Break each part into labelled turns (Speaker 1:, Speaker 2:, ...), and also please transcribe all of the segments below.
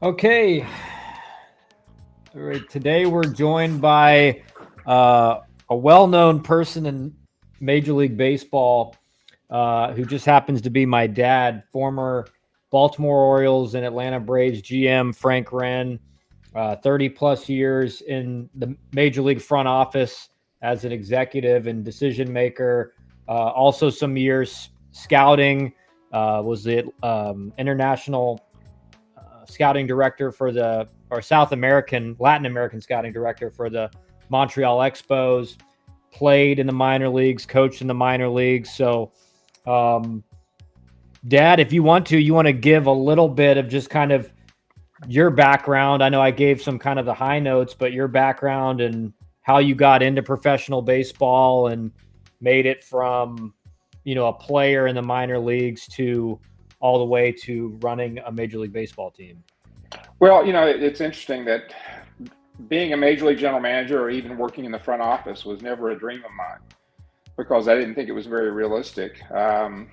Speaker 1: Okay. All right. Today we're joined by a well-known person in Major League Baseball who just happens to be my dad, former Baltimore Orioles and Atlanta Braves GM Frank Wren, 30 plus years in the Major League front office as an executive and decision maker. Also some years scouting, was the international scouting director for Latin American scouting director for the Montreal Expos, played in the minor leagues, coached in the minor leagues. So, Dad, if you want to give a little bit of just kind of your background. I know I gave some kind of the high notes, but your background and how you got into professional baseball and made it from, a player in the minor leagues to all the way to running a Major League Baseball team.
Speaker 2: Well, it's interesting that being a Major League general manager or even working in the front office was never a dream of mine because I didn't think it was very realistic. I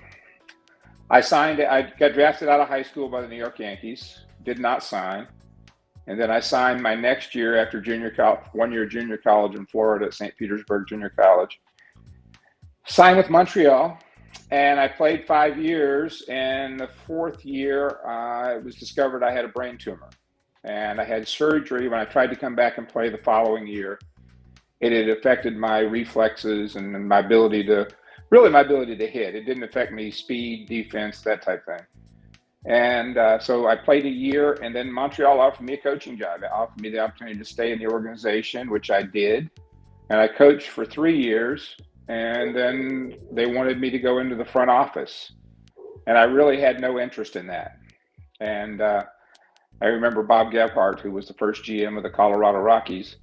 Speaker 2: got drafted out of high school by the New York Yankees, did not sign. And then I signed my next year after 1 year junior college in Florida at St. Petersburg Junior College. Signed with Montreal. And I played 5 years, and the fourth year, it was discovered I had a brain tumor. And I had surgery when I tried to come back and play the following year. It had affected my reflexes and my ability to hit. It didn't affect me speed, defense, that type thing. And so I played a year, and then Montreal offered me a coaching job. It offered me the opportunity to stay in the organization, which I did. And I coached for 3 years. And then they wanted me to go into the front office. And I really had no interest in that. And I remember Bob Gebhardt, who was the first GM of the Colorado Rockies.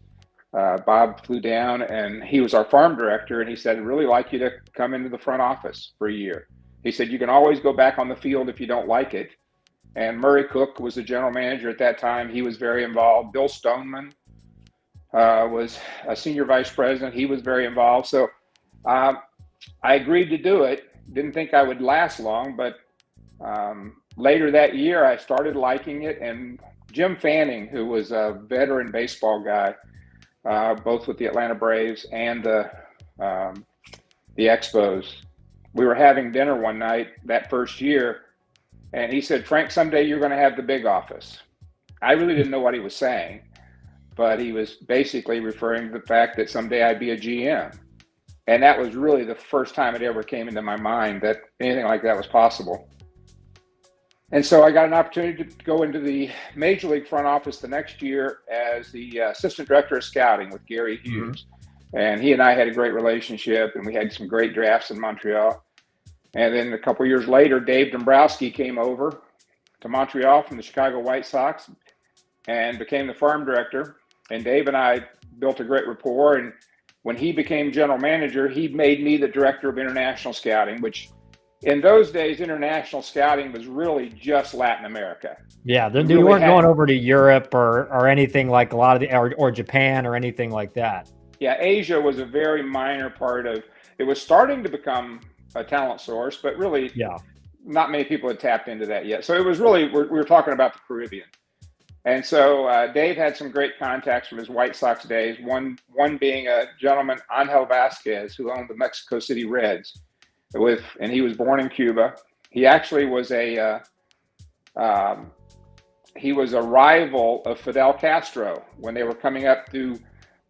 Speaker 2: Bob flew down, and he was our farm director. And he said, I'd really like you to come into the front office for a year. He said, you can always go back on the field if you don't like it. And Murray Cook was the general manager at that time. He was very involved. Bill Stoneman was a senior vice president. He was very involved. So I agreed to do it. Didn't think I would last long, but later that year I started liking it. And Jim Fanning, who was a veteran baseball guy, both with the Atlanta Braves and the Expos, we were having dinner one night that first year, and he said, Frank, someday you're going to have the big office. I really didn't know what he was saying, but he was basically referring to the fact that someday I'd be a GM. And that was really the first time it ever came into my mind that anything like that was possible. And so I got an opportunity to go into the Major League front office the next year as the assistant director of scouting with Gary Hughes. Mm-hmm. And he and I had a great relationship, and we had some great drafts in Montreal. And then a couple of years later, Dave Dombrowski came over to Montreal from the Chicago White Sox and became the farm director. And Dave and I built a great rapport. And when he became general manager, he made me the director of international scouting, which in those days, international scouting was really just Latin America.
Speaker 1: Yeah, you weren't going over to Europe or anything like a lot of or Japan or anything like that.
Speaker 2: Yeah, Asia was a very minor part of it. Was starting to become a talent source, but really, not many people had tapped into that yet. So it was really we were talking about the Caribbean. And so Dave had some great contacts from his White Sox days, one being a gentleman, Angel Vasquez, who owned the Mexico City Reds, and he was born in Cuba. He actually was a rival of Fidel Castro when they were coming up through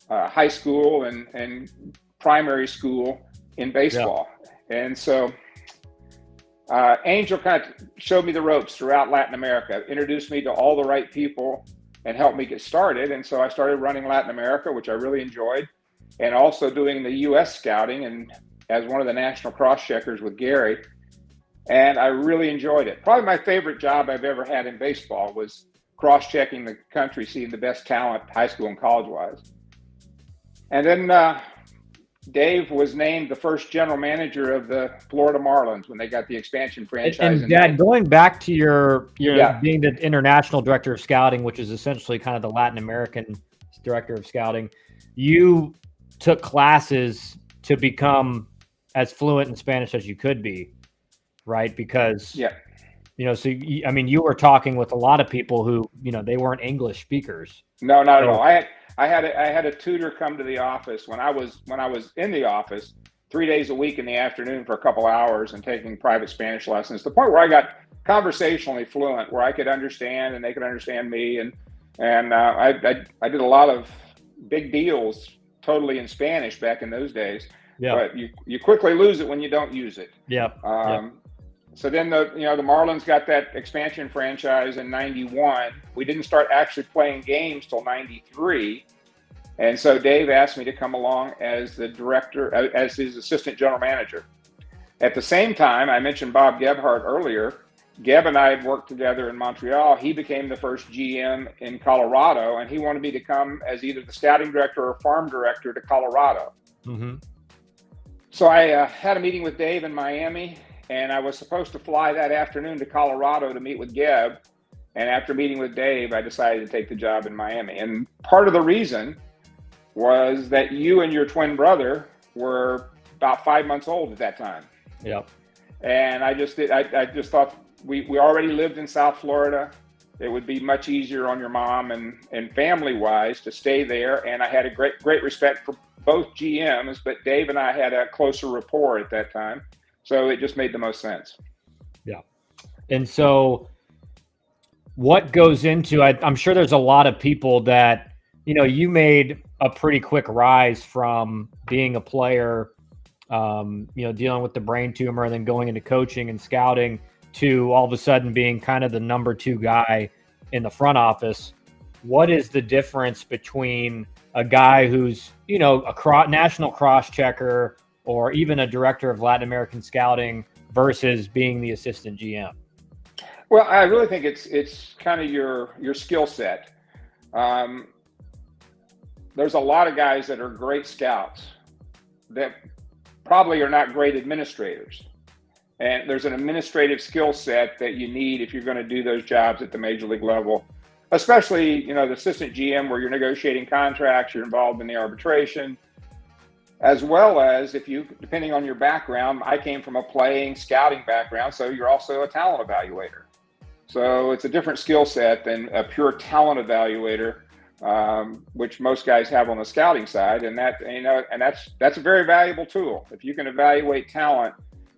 Speaker 2: high school and primary school in baseball. Yeah. And so Angel kind of showed me the ropes throughout Latin America, introduced me to all the right people and helped me get started. And so I started running Latin America, which I really enjoyed, and also doing the U.S. scouting and as one of the national cross-checkers with Gary. And I really enjoyed it. Probably my favorite job I've ever had in baseball was cross-checking the country, seeing the best talent, high school and college-wise. And then Dave was named the first general manager of the Florida Marlins when they got the expansion franchise.
Speaker 1: And Dad, going back to your being the international director of scouting, which is essentially kind of the Latin American director of scouting, you took classes to become as fluent in Spanish as you could be, right? Because So I mean, you were talking with a lot of people who, they weren't English speakers.
Speaker 2: No, not at
Speaker 1: So,
Speaker 2: all. I had a tutor come to the office when I was in the office 3 days a week in the afternoon for a couple hours and taking private Spanish lessons. To the point where I got conversationally fluent, where I could understand and they could understand me, and I did a lot of big deals totally in Spanish back in those days.
Speaker 1: yeah,
Speaker 2: But you quickly lose it when you don't use it.
Speaker 1: yeah,
Speaker 2: So then the Marlins got that expansion franchise in '91. We didn't start actually playing games till '93, and so Dave asked me to come along as the director, as his assistant general manager. At the same time, I mentioned Bob Gebhardt earlier. Geb and I had worked together in Montreal. He became the first GM in Colorado, and he wanted me to come as either the scouting director or farm director to Colorado.
Speaker 1: mm-hmm.
Speaker 2: So I had a meeting with Dave in Miami, and I was supposed to fly that afternoon to Colorado to meet with Geb. And after meeting with Dave, I decided to take the job in Miami. And part of the reason was that you and your twin brother were about 5 months old at that time.
Speaker 1: Yep.
Speaker 2: And I just thought we already lived in South Florida. It would be much easier on your mom and family wise to stay there. And I had a great respect for both GMs, but Dave and I had a closer rapport at that time. So it just made the most sense.
Speaker 1: Yeah. And so what goes into, I'm sure there's a lot of people that, you made a pretty quick rise from being a player, dealing with the brain tumor and then going into coaching and scouting to all of a sudden being kind of the number 2 guy in the front office. What is the difference between a guy who's, a national cross checker or even a director of Latin American scouting versus being the assistant GM?
Speaker 2: Well, I really think it's kind of your skill set. There's a lot of guys that are great scouts that probably are not great administrators. And there's an administrative skill set that you need if you're going to do those jobs at the major league level, especially, the assistant GM where you're negotiating contracts, you're involved in the arbitration, as well as depending on your background. I came from a playing scouting background, so you're also a talent evaluator. So it's a different skill set than a pure talent evaluator, which most guys have on the scouting side. And that's a very valuable tool. If you can evaluate talent,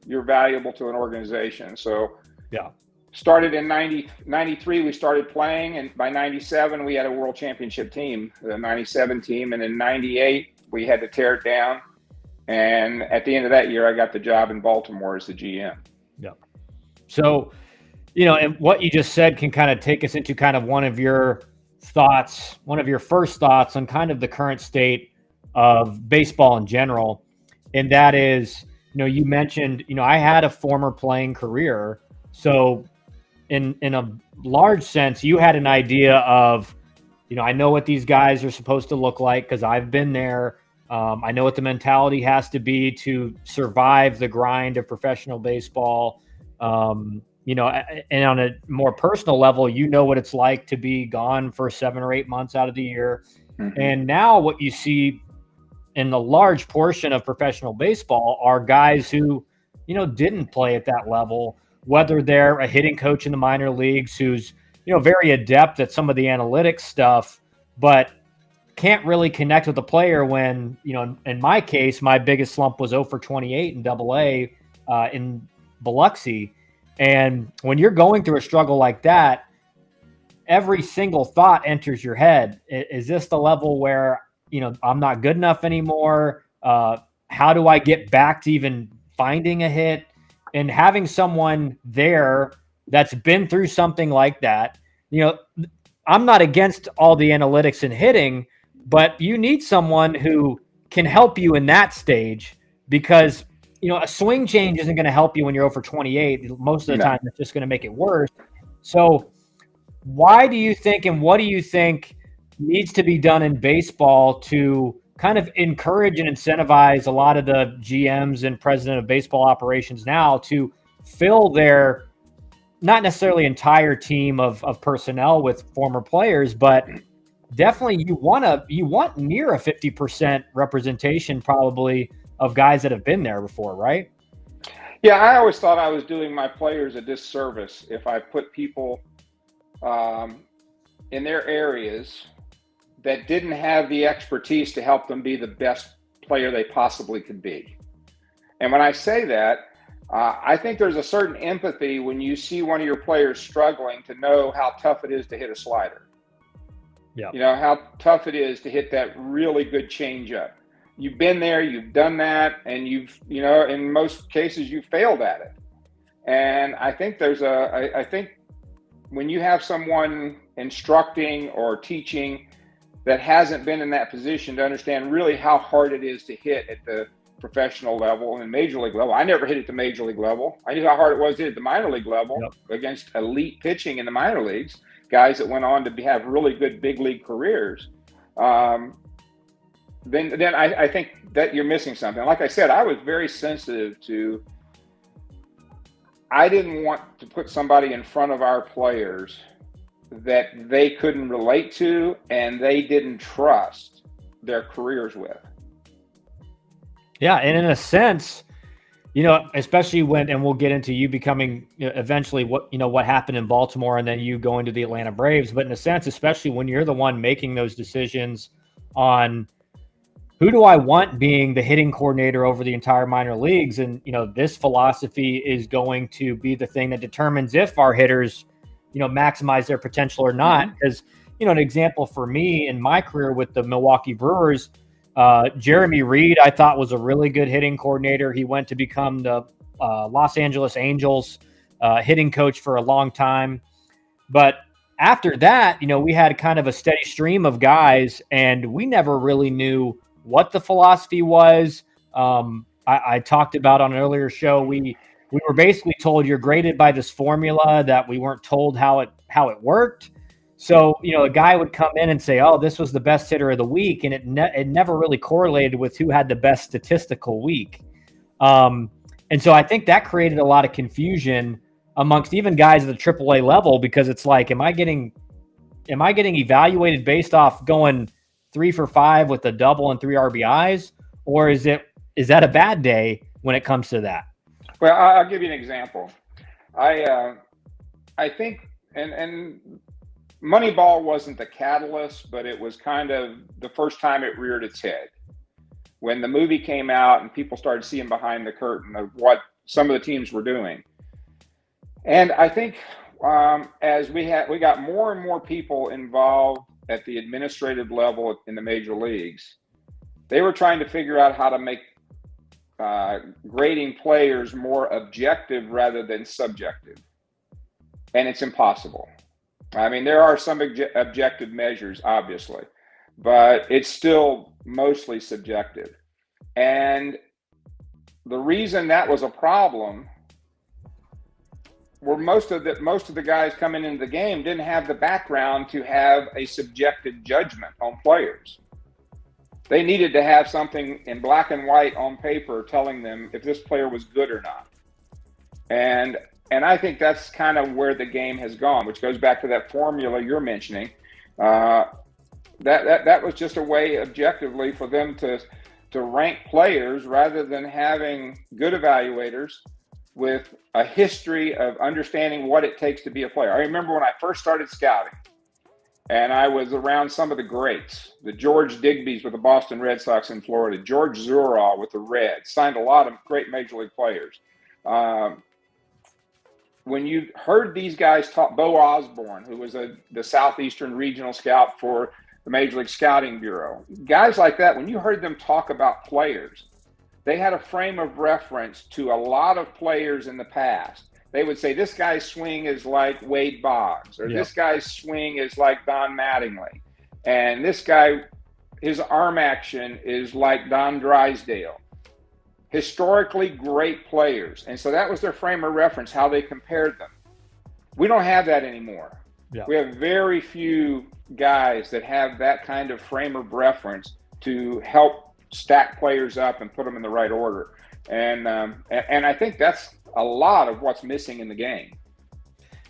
Speaker 2: you're valuable to an organization. So
Speaker 1: yeah,
Speaker 2: started in 93, we started playing, and by 97, we had a world championship team, the 97 team. And in 98, we had to tear it down. And at the end of that year, I got the job in Baltimore as the GM.
Speaker 1: Yeah. So, and what you just said can kind of take us into kind of one of your first thoughts on kind of the current state of baseball in general. And that is, you mentioned, I had a former playing career. So in a large sense, you had an idea of, I know what these guys are supposed to look like because I've been there. I know what the mentality has to be to survive the grind of professional baseball. And on a more personal level, what it's like to be gone for 7 or 8 months out of the year. Mm-hmm. And now what you see in the large portion of professional baseball are guys who, didn't play at that level, whether they're a hitting coach in the minor leagues who's, very adept at some of the analytics stuff, but can't really connect with the player when, in my case, my biggest slump was 0 for 28 in AA in Biloxi. And when you're going through a struggle like that, every single thought enters your head. Is this the level where, I'm not good enough anymore? How do I get back to even finding a hit? And having someone there that's been through something like that, I'm not against all the analytics and hitting, but you need someone who can help you in that stage because, a swing change isn't going to help you when you're 0 for 28. Most of the time, it's just going to make it worse. So why do you think, and what do you think needs to be done in baseball to kind of encourage and incentivize a lot of the GMs and president of baseball operations now to fill their, not necessarily entire team of personnel with former players, but definitely you want near a 50% representation probably of guys that have been there before, right?
Speaker 2: Yeah, I always thought I was doing my players a disservice if I put people in their areas that didn't have the expertise to help them be the best player they possibly could be. And when I say that, I think there's a certain empathy when you see one of your players struggling to know how tough it is to hit a slider.
Speaker 1: Yeah.
Speaker 2: You know, how tough it is to hit that really good changeup. You've been there, you've done that, and in most cases, you failed at it. And I think I think when you have someone instructing or teaching that hasn't been in that position to understand really how hard it is to hit at the professional level and major league level. I never hit at the major league level. I knew how hard it was to hit at the minor league level against elite pitching in the minor leagues, guys that went on to have really good big league careers. Then I think that you're missing something. Like I said, I was very sensitive to, I didn't want to put somebody in front of our players that they couldn't relate to and they didn't trust their careers with.
Speaker 1: Yeah, and in a sense, especially when, and we'll get into you becoming eventually what happened in Baltimore and then you going to the Atlanta Braves. But in a sense, especially when you're the one making those decisions on who do I want being the hitting coordinator over the entire minor leagues, and this philosophy is going to be the thing that determines if our hitters maximize their potential or not. Because an example for me in my career with the Milwaukee Brewers, Jeremy Reed, I thought was a really good hitting coordinator. He went to become the Los Angeles Angels hitting coach for a long time. But after that, we had kind of a steady stream of guys, and we never really knew what the philosophy was. I talked about on an earlier show, we were basically told you're graded by this formula that we weren't told how it worked. So, a guy would come in and say, oh, this was the best hitter of the week. And it never really correlated with who had the best statistical week. And so I think that created a lot of confusion amongst even guys at the AAA level, because it's like, am I getting evaluated based off going 3 for 5 with a double and 3 RBIs? Or is that a bad day when it comes to that?
Speaker 2: Well, I'll give you an example. I think, and Moneyball wasn't the catalyst, but it was kind of the first time it reared its head. When the movie came out and people started seeing behind the curtain of what some of the teams were doing. And I think as we got more and more people involved at the administrative level in the major leagues, they were trying to figure out how to make grading players more objective rather than subjective. And it's impossible. I mean, there are some objective measures, obviously, but it's still mostly subjective. And the reason that was a problem were most of the guys coming into the game didn't have the background to have a subjective judgment on players. They needed to have something in black and white on paper telling them if this player was good or not. And I think that's kind of where the game has gone, which goes back to that formula you're mentioning. That was just a way objectively for them to rank players rather than having good evaluators with a history of understanding what it takes to be a player. I remember when I first started scouting, and I was around some of the greats, the George Digby's with the Boston Red Sox in Florida, George Zuraw with the Reds, signed a lot of great major league players. When you heard these guys talk, Bo Osborne, who was the Southeastern regional scout for the Major League Scouting Bureau, guys like that, when you heard them talk about players, they had a frame of reference to a lot of players in the past. They would say, this guy's swing is like Wade Boggs, or this guy's swing is like Don Mattingly. And this guy, his arm action is like Don Drysdale. Historically great players. And so that was their frame of reference, how they compared them. We don't have that anymore. Yeah. We have very few guys that have that kind of frame of reference to help stack players up and put them in the right order. And I think that's a lot of what's missing in the game.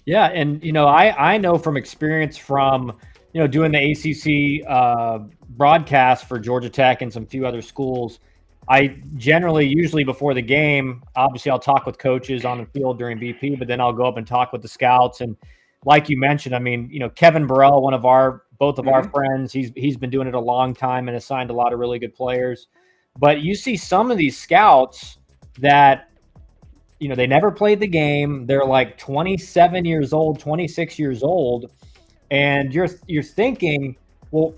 Speaker 1: Yeah. And, I know from experience from, doing the ACC broadcast for Georgia Tech and some few other schools, I generally, usually before the game, obviously I'll talk with coaches on the field during BP, but then I'll go up and talk with the scouts. And like you mentioned, I mean, Kevin Burrell, both of our friends, he's been doing it a long time and has signed a lot of really good players. But you see some of these scouts that, they never played the game. They're like 27 years old, 26 years old. And you're thinking, well,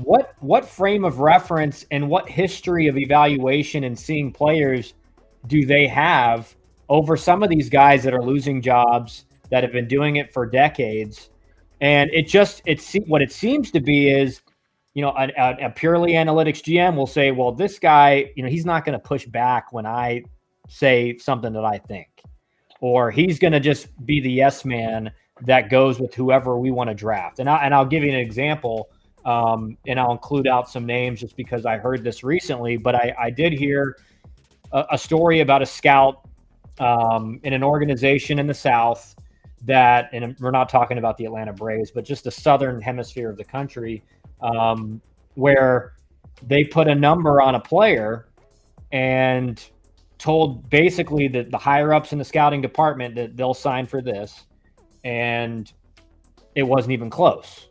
Speaker 1: what frame of reference and what history of evaluation and seeing players do they have over some of these guys that are losing jobs, that have been doing it for decades? And what it seems to be is, a purely analytics GM will say, well, this guy, he's not going to push back when I say something that I think, or he's going to just be the yes man that goes with whoever we want to draft. And I'll give you an example. And I'll include out some names just because I heard this recently, but I did hear a story about a scout in an organization in the South and we're not talking about the Atlanta Braves, but just the southern hemisphere of the country, where they put a number on a player and told basically the higher ups in the scouting department that they'll sign for this, and it wasn't even close.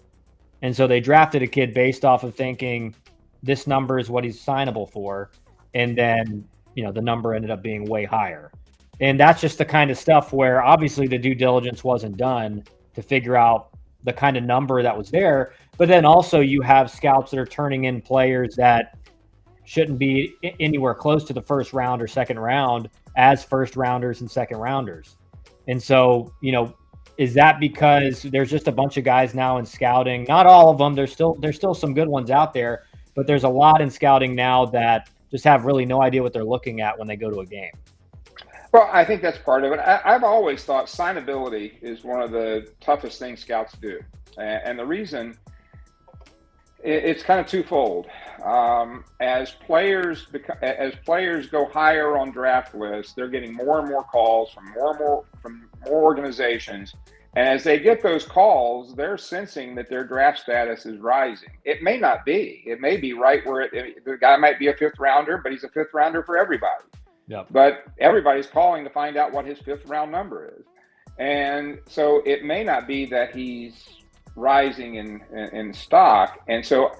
Speaker 1: And so they drafted a kid based off of thinking this number is what he's signable for. And then, the number ended up being way higher. And that's just the kind of stuff where obviously the due diligence wasn't done to figure out the kind of number that was there. But then also you have scouts that are turning in players that shouldn't be anywhere close to the first round or second round as first rounders and second rounders. And so, is that because there's just a bunch of guys now in scouting? Not all of them. There's still some good ones out there, but there's a lot in scouting now that just have really no idea what they're looking at when they go to a game.
Speaker 2: Well, I think that's part of it. I've always thought signability is one of the toughest things scouts do. And the reason, it's kind of twofold. As players go higher on draft lists, they're getting more and more calls from more organizations. And as they get those calls, they're sensing that their draft status is rising. It may not be. It may be right where the guy might be a fifth rounder, but he's a fifth rounder for everybody.
Speaker 1: Yep.
Speaker 2: But everybody's calling to find out what his fifth round number is. And so it may not be that he's rising in stock. And so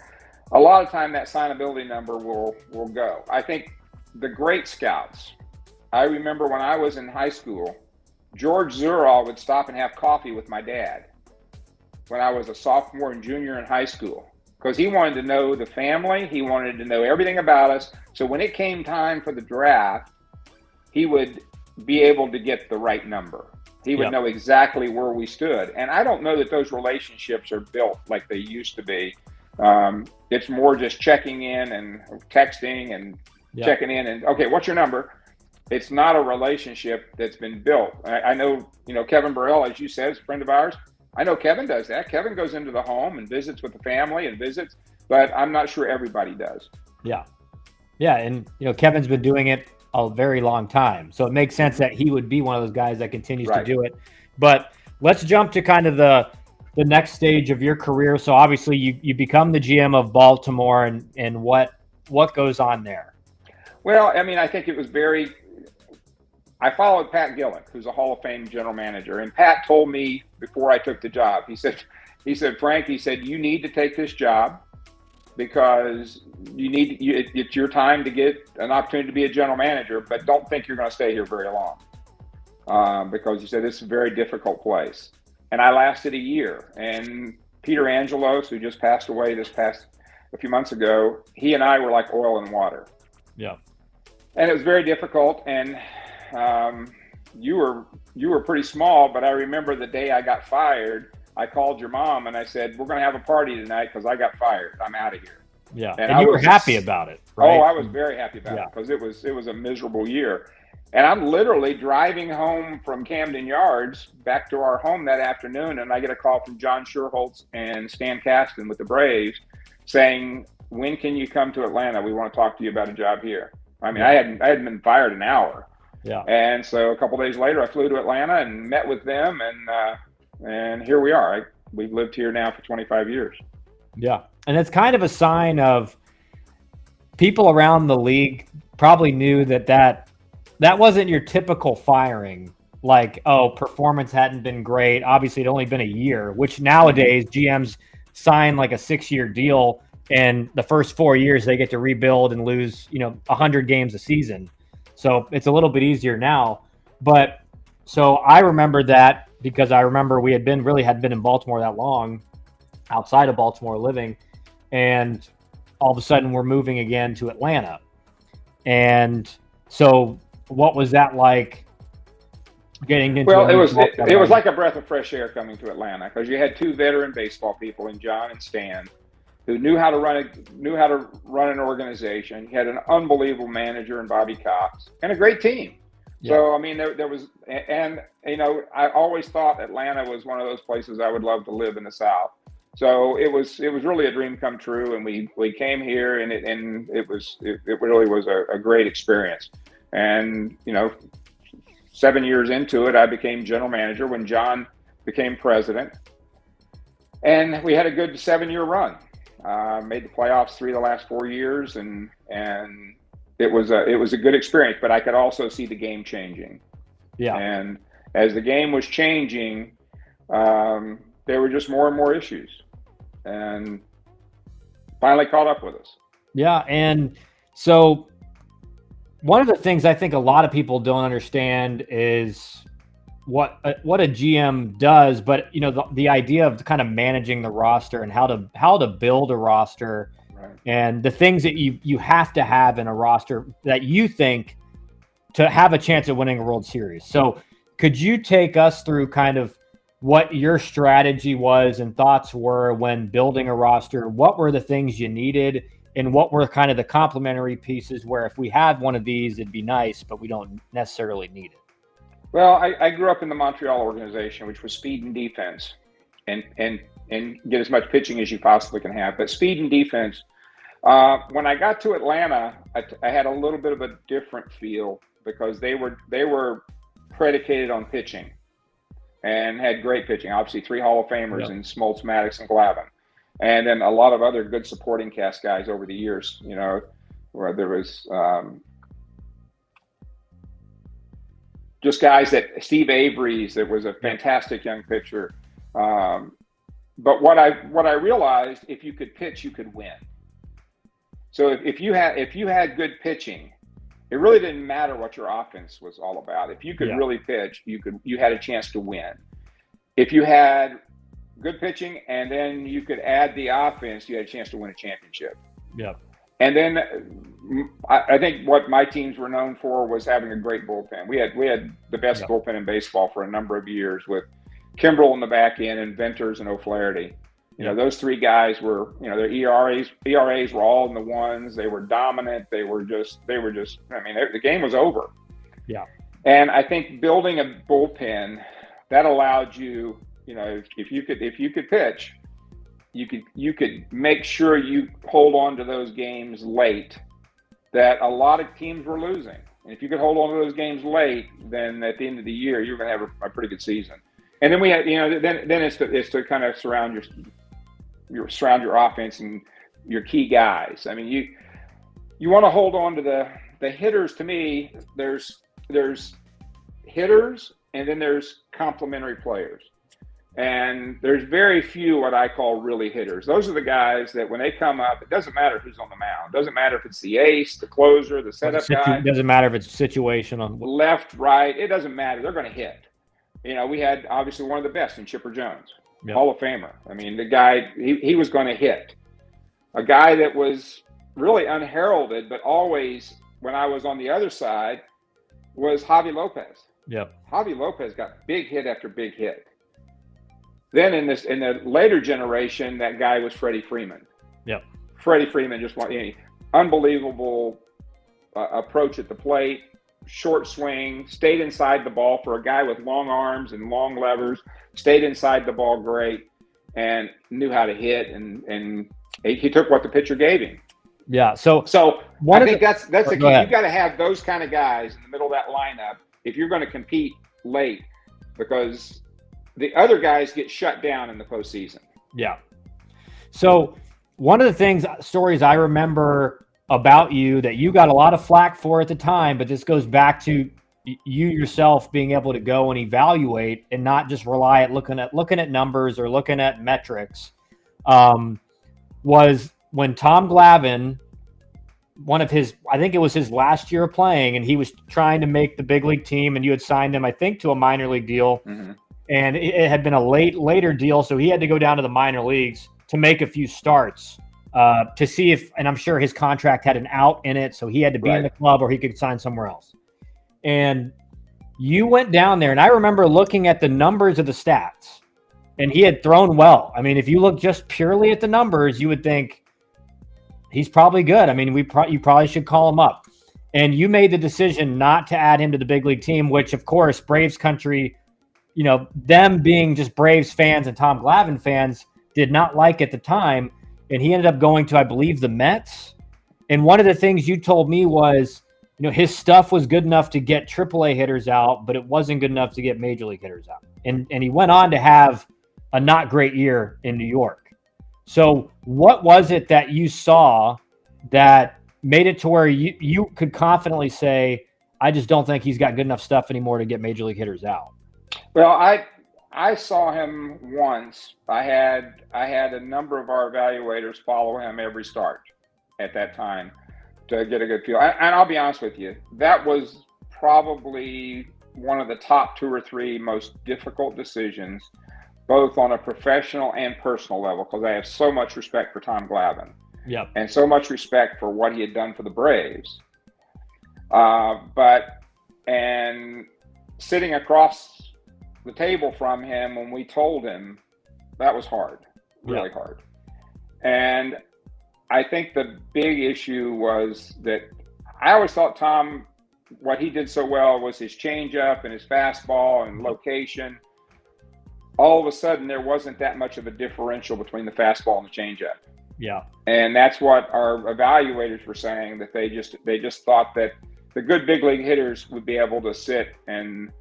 Speaker 2: a lot of time that signability number will go. I think the great scouts, I remember when I was in high school, George Zurall would stop and have coffee with my dad when I was a sophomore and junior in high school, because he wanted to know the family. He wanted to know everything about us. So when it came time for the draft, he would be able to get the right number. He would know exactly where we stood. And I don't know that those relationships are built like they used to be. It's more just checking in and texting and checking in and, okay, what's your number? It's not a relationship that's been built. I know, Kevin Burrell, as you said, is a friend of ours. I know Kevin does that. Kevin goes into the home and visits with the family and visits, but I'm not sure everybody does.
Speaker 1: Yeah. Yeah. And, Kevin's been doing it a very long time. So it makes sense that he would be one of those guys that continues to do it. But let's jump to kind of the next stage of your career. So obviously you become the GM of Baltimore, and what goes on there?
Speaker 2: Well, I mean, I think it was I followed Pat Gillen, who's a Hall of Fame general manager. And Pat told me before I took the job, he said, Frank, you need to take this job because it's your time to get an opportunity to be a general manager, but don't think you're going to stay here very long. Because he said, this is a very difficult place. And I lasted a year. And Peter Angelos, who just passed away a few months ago, he and I were like oil and water.
Speaker 1: Yeah.
Speaker 2: And it was very difficult. And you were pretty small, but I remember the day I got fired, I called your mom and I said, we're going to have a party tonight because I got fired. I'm out of here.
Speaker 1: Yeah. And you were happy about it, right?
Speaker 2: Oh, I was very happy about it because it was a miserable year. And I'm literally driving home from Camden Yards back to our home that afternoon, and I get a call from John Schuerholz and Stan Kasten with the Braves saying, when can you come to Atlanta? We want to talk to you about a job here. I mean, I hadn't been fired an hour. Yeah. And so a couple of days later, I flew to Atlanta and met with them, and here we are. We've lived here now for 25 years.
Speaker 1: Yeah. And it's kind of a sign of people around the league probably knew that wasn't your typical firing. Like, oh, performance hadn't been great. Obviously, it'd only been a year, which nowadays GMs sign like a 6-year deal, and the first 4 years they get to rebuild and lose, 100 games a season. So it's a little bit easier now. But so I remember that because I remember we had been in Baltimore that long, outside of Baltimore living, and all of a sudden we're moving again to Atlanta. And so what was that like? Getting into
Speaker 2: it was like a breath of fresh air coming to Atlanta, because you had two veteran baseball people in John and Stan who knew how to run an organization. You had an unbelievable manager in Bobby Cox and a great team. Yeah. So I mean, there was, and I always thought Atlanta was one of those places I would love to live in the South. So it was really a dream come true, and we came here, and it really was a great experience. And 7 years into it, I became general manager when John became president, and we had a good 7-year run. Made the playoffs 3 of the last 4 years, and it was a good experience. But I could also see the game changing. Yeah. And as the game was changing, there were just more and more issues, and finally caught up with us.
Speaker 1: Yeah, and so. One of the things I think a lot of people don't understand is what a GM does, but the idea of kind of managing the roster and how to build a roster, right, and the things that you have to have in a roster that you think to have a chance at winning a World Series. So could you take us through kind of what your strategy was and thoughts were when building a roster? What were the things you needed? And what were kind of the complementary pieces where if we had one of these, it'd be nice, but we don't necessarily need it?
Speaker 2: Well, I grew up in the Montreal organization, which was speed and defense, and get as much pitching as you possibly can have. But speed and defense. When I got to Atlanta, I had a little bit of a different feel, because they were predicated on pitching and had great pitching. Obviously, 3 Hall of Famers in Smoltz, Maddox, and Glavine. And then a lot of other good supporting cast guys over the years, where there was just guys that Steve Avery's, that was a fantastic young pitcher. But what I realized, if you could pitch, you could win. So if you had good pitching, it really didn't matter what your offense was all about. If you could really pitch, you had a chance to win. If you had good pitching, and then you could add the offense, you had a chance to win a championship. Yeah. And then I think what my teams were known for was having a great bullpen. We had the best bullpen in baseball for a number of years, with Kimbrell in the back end and Venters and O'Flaherty. Those 3 guys were, their ERAs were all in the ones. They were dominant. They were just, I mean, the game was over. Yeah. And I think building a bullpen, that allowed you, if you could pitch, you could make sure you hold on to those games late that a lot of teams were losing. And if you could hold on to those games late, then at the end of the year, you're going to have a pretty good season. And then we had, then it's to kind of surround your offense and your key guys. I mean, you want to hold on to the hitters. To me, there's hitters, and then there's complementary players. And there's very few what I call really hitters. Those are the guys that when they come up, it doesn't matter who's on the mound. It doesn't matter if it's the ace, the closer, the setup guy.
Speaker 1: It doesn't matter if it's situational.
Speaker 2: Left, right. It doesn't matter. They're going to hit. We had obviously one of the best in Chipper Jones, Hall of Famer. I mean, the guy, he was going to hit. A guy that was really unheralded, but always, when I was on the other side, was Javi Lopez. Yep. Javi Lopez got big hit after big hit. Then in the later generation, that guy was Freddie Freeman. Yep. Freddie Freeman just unbelievable approach at the plate, short swing, stayed inside the ball for a guy with long arms and long levers, stayed inside the ball great, and knew how to hit, and he took what the pitcher gave him.
Speaker 1: Yeah. So
Speaker 2: I think that's the key. You've got to have those kind of guys in the middle of that lineup if you're going to compete late, because the other guys get shut down in the postseason.
Speaker 1: Yeah. So one of the stories I remember about you that you got a lot of flack for at the time, but this goes back to you yourself being able to go and evaluate and not just rely at looking at numbers or looking at metrics. Was when Tom Glavine, I think it was his last year of playing, and he was trying to make the big league team, and you had signed him, I think, to a minor league deal. Mm-hmm. And it had been a later deal, so he had to go down to the minor leagues to make a few starts to see if, and I'm sure his contract had an out in it, so he had to be in the club or he could sign somewhere else. And you went down there, and I remember looking at the numbers of the stats, and he had thrown well. I mean, if you look just purely at the numbers, you would think he's probably good. I mean, you probably should call him up. And you made the decision not to add him to the big league team, which, of course, Braves country, them being just Braves fans and Tom Glavine fans did not like at the time. And he ended up going to, I believe, the Mets. And one of the things you told me was, his stuff was good enough to get AAA hitters out, but it wasn't good enough to get major league hitters out. And he went on to have a not great year in New York. So what was it that you saw that made it to where you could confidently say, I just don't think he's got good enough stuff anymore to get major league hitters out?
Speaker 2: Well, I saw him once. I had a number of our evaluators follow him every start at that time to get a good feel. And I'll be honest with you, that was probably one of the top 2 or 3 most difficult decisions, both on a professional and personal level, because I have so much respect for Tom Glavine.
Speaker 1: Yep.
Speaker 2: And so much respect for what he had done for the Braves. And sitting across the table from him when we told him, that was hard, really hard. And I think the big issue was that I always thought Tom, what he did so well was his changeup and his fastball and location. All of a sudden, there wasn't that much of a differential between the fastball and the changeup.
Speaker 1: Yeah.
Speaker 2: And that's what our evaluators were saying, that they just thought that the good big league hitters would be able to sit and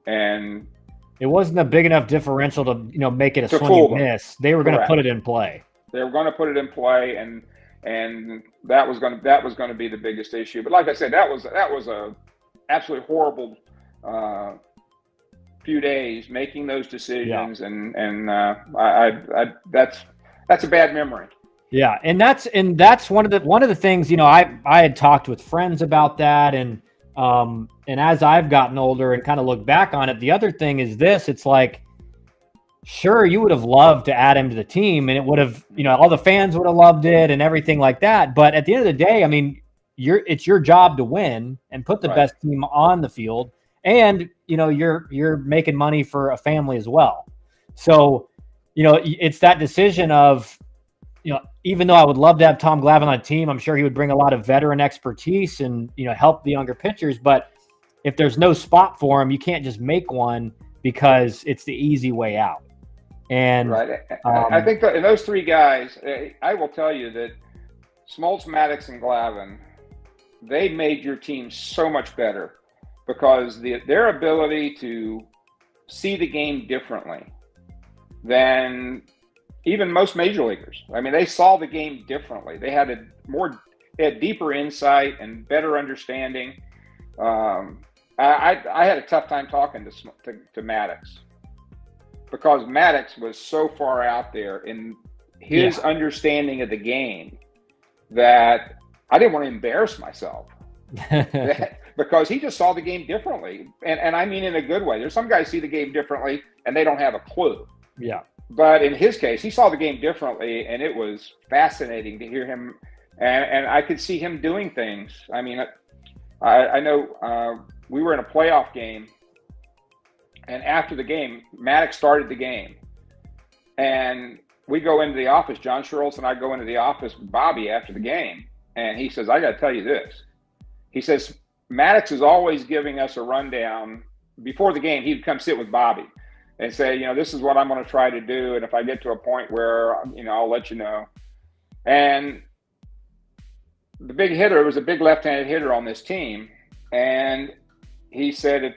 Speaker 1: it wasn't a big enough differential to make it a swing and miss. They were going to put it in play.
Speaker 2: They were going to put it in play, and that was going to be the biggest issue. But like I said, that was a absolutely horrible few days making those decisions, and that's a bad memory.
Speaker 1: Yeah, and that's one of the things, I had talked with friends about that, and as I've gotten older and kind of look back on it, the other thing is this: it's like, sure, you would have loved to add him to the team, and it would have, all the fans would have loved it and everything like that. But at the end of the day, I mean, it's your job to win and put the best team on the field, and you're making money for a family as well. So, it's that decision of, even though I would love to have Tom Glavine on a team, I'm sure he would bring a lot of veteran expertise and, help the younger pitchers. But if there's no spot for him, you can't just make one because it's the easy way out. And
Speaker 2: I think that in those 3 guys, I will tell you that Smoltz, Maddox, and Glavine, they made your team so much better because their ability to see the game differently than even most major leaguers. I mean, they saw the game differently. They had deeper insight and better understanding. I had a tough time talking to Maddox because Maddox was so far out there in his understanding of the game that I didn't want to embarrass myself because he just saw the game differently. And I mean in a good way. There's some guys see the game differently and they don't have a clue.
Speaker 1: Yeah.
Speaker 2: But in his case, he saw the game differently, and it was fascinating to hear him. And I could see him doing things. I mean, I know we were in a playoff game, and after the game, Maddox started the game. And we go into the office, John Schultz and I go into the office with Bobby after the game, and he says, I got to tell you this. He says, Maddox is always giving us a rundown. Before the game, he'd come sit with Bobby and say, this is what I'm going to try to do. And if I get to a point where, I'll let you know. And the big hitter was a big left-handed hitter on this team. And he said,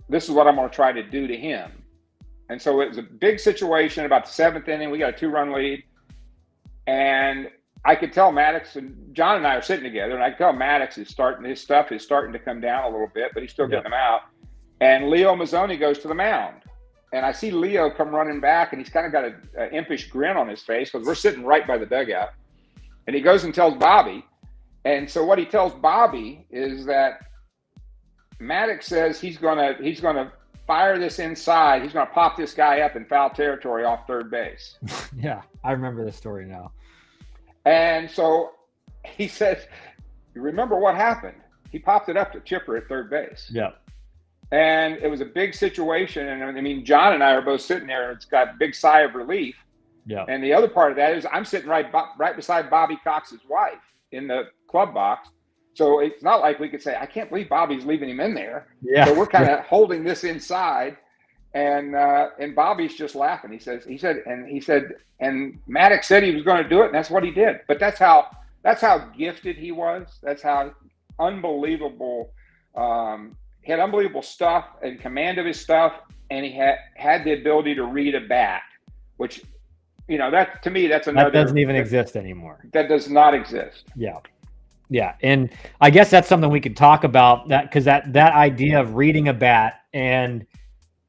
Speaker 2: this is what I'm going to try to do to him. And so it was a big situation about the 7th inning. We got a 2-run lead. And I could tell Maddox, and John and I are sitting together, and I could tell Maddox his stuff is starting to come down a little bit, but he's still getting them out. And Leo Mazzoni goes to the mound. And I see Leo come running back, and he's kind of got an impish grin on his face because we're sitting right by the dugout. And he goes and tells Bobby. And so what he tells Bobby is that Maddox says he's gonna fire this inside. He's gonna pop this guy up in foul territory off third base.
Speaker 1: Yeah, I remember the story now.
Speaker 2: And so he says, "You remember what happened? He popped it up to Chipper at third base."
Speaker 1: Yeah.
Speaker 2: And it was a big situation. And I mean, John and I are both sitting there, and it's got a big sigh of relief.
Speaker 1: Yeah.
Speaker 2: And the other part of that is I'm sitting right beside Bobby Cox's wife in the club box. So it's not like we could say, I can't believe Bobby's leaving him in there.
Speaker 1: Yeah.
Speaker 2: So we're kind of holding this inside. And Bobby's just laughing. He said, and Maddox said he was going to do it, and that's what he did. But that's how gifted he was. That's how unbelievable. He had unbelievable stuff and command of his stuff, and he had the ability to read a bat, which, that to me, that's another.
Speaker 1: That doesn't even exist anymore.
Speaker 2: That does not exist.
Speaker 1: Yeah. Yeah. And I guess that's something we could talk about, that because that idea of reading a bat, and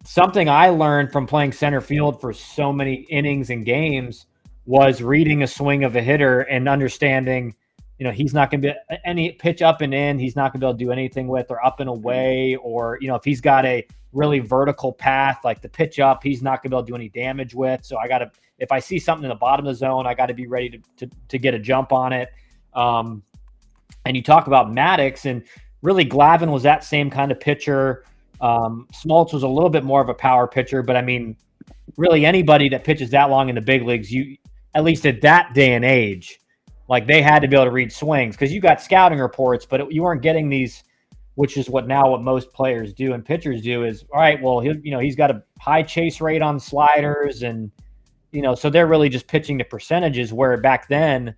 Speaker 1: something I learned from playing center field for so many innings and games was reading a swing of a hitter and understanding, he's not going to be any pitch up and in, he's not going to be able to do anything with, or up and away, or, if he's got a really vertical path, like the pitch up, he's not going to be able to do any damage with. So if I see something in the bottom of the zone, I got to be ready to get a jump on it. And you talk about Maddox, and really Glavine was that same kind of pitcher. Smoltz was a little bit more of a power pitcher, but I mean, really anybody that pitches that long in the big leagues, at least at that day and age, like they had to be able to read swings, because you got scouting reports, but you weren't getting these, which is what most players do and pitchers do is, all right, well, he's got a high chase rate on sliders, and, so they're really just pitching the percentages, where back then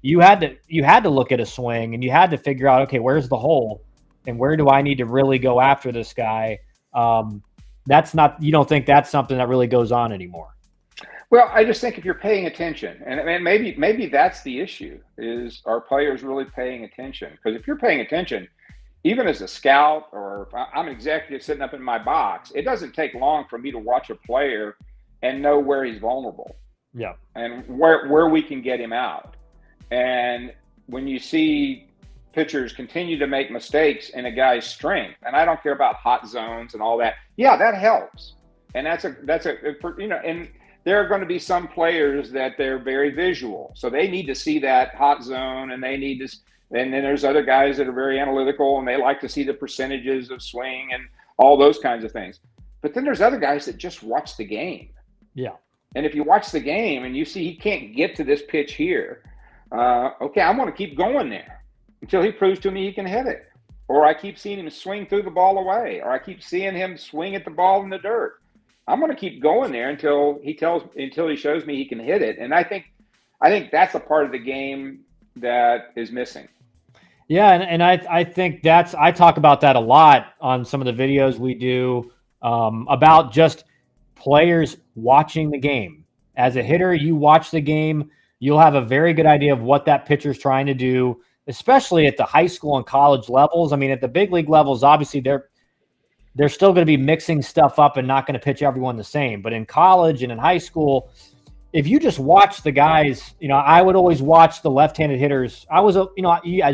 Speaker 1: you had to look at a swing and you had to figure out, okay, where's the hole and where do I need to really go after this guy? You don't think that's something that really goes on anymore?
Speaker 2: Well, I just think if you're paying attention, and maybe that's the issue, is are players really paying attention? Because if you're paying attention, even as a scout, or if I'm an executive sitting up in my box, it doesn't take long for me to watch a player and know where he's vulnerable.
Speaker 1: Yeah.
Speaker 2: And where we can get him out. And when you see pitchers continue to make mistakes in a guy's strength, and I don't care about hot zones and all that, yeah, that helps. And and there are going to be some players that they're very visual, so they need to see that hot zone, and and then there's other guys that are very analytical, and they like to see the percentages of swing and all those kinds of things. But then there's other guys that just watch the game.
Speaker 1: Yeah.
Speaker 2: And if you watch the game and you see he can't get to this pitch here, okay, I'm going to keep going there until he proves to me he can hit it. Or I keep seeing him swing through the ball away, or I keep seeing him swing at the ball in the dirt. I'm going to keep going there until he shows me he can hit it. And I think that's a part of the game that is missing.
Speaker 1: Yeah, and I think I talk about that a lot on some of the videos we do, about just players watching the game. As a hitter, you watch the game, you'll have a very good idea of what that pitcher's trying to do, especially at the high school and college levels. I mean, at the big league levels, obviously they're still going to be mixing stuff up and not going to pitch everyone the same. But in college and in high school, if you just watch the guys, I would always watch the left-handed hitters. I was, as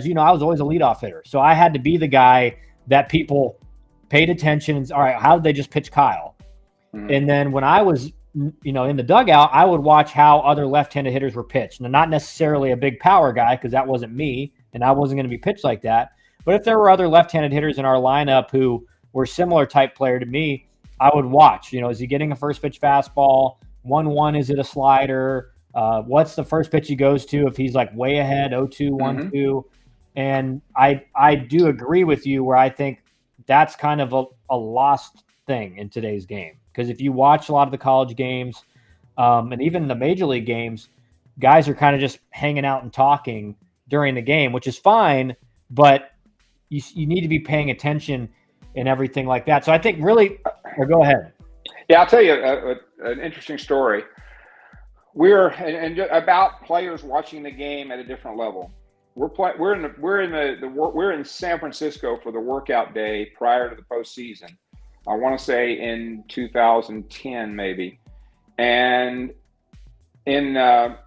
Speaker 1: you know, I was always a leadoff hitter. So I had to be the guy that people paid attention. And, all right, how did they just pitch Kyle? Mm-hmm. And then when I was, in the dugout, I would watch how other left-handed hitters were pitched. Now, not necessarily a big power guy, because that wasn't me, and I wasn't going to be pitched like that. But if there were other left-handed hitters in our lineup who were similar type player to me, I would watch. Is he getting a first pitch fastball? 1-1, is it a slider? What's the first pitch he goes to if he's like way ahead, 0-2, 1-2? Mm-hmm. And I do agree with you where I think that's kind of a lost thing in today's game. Because if you watch a lot of the college games, and even the major league games, guys are kind of just hanging out and talking during the game, which is fine, but you need to be paying attention and everything like that. So I think really, go ahead.
Speaker 2: Yeah, I'll tell you an interesting story. and about players watching the game at a different level. We're in San Francisco for the workout day prior to the postseason. I want to say in 2010 maybe, and in the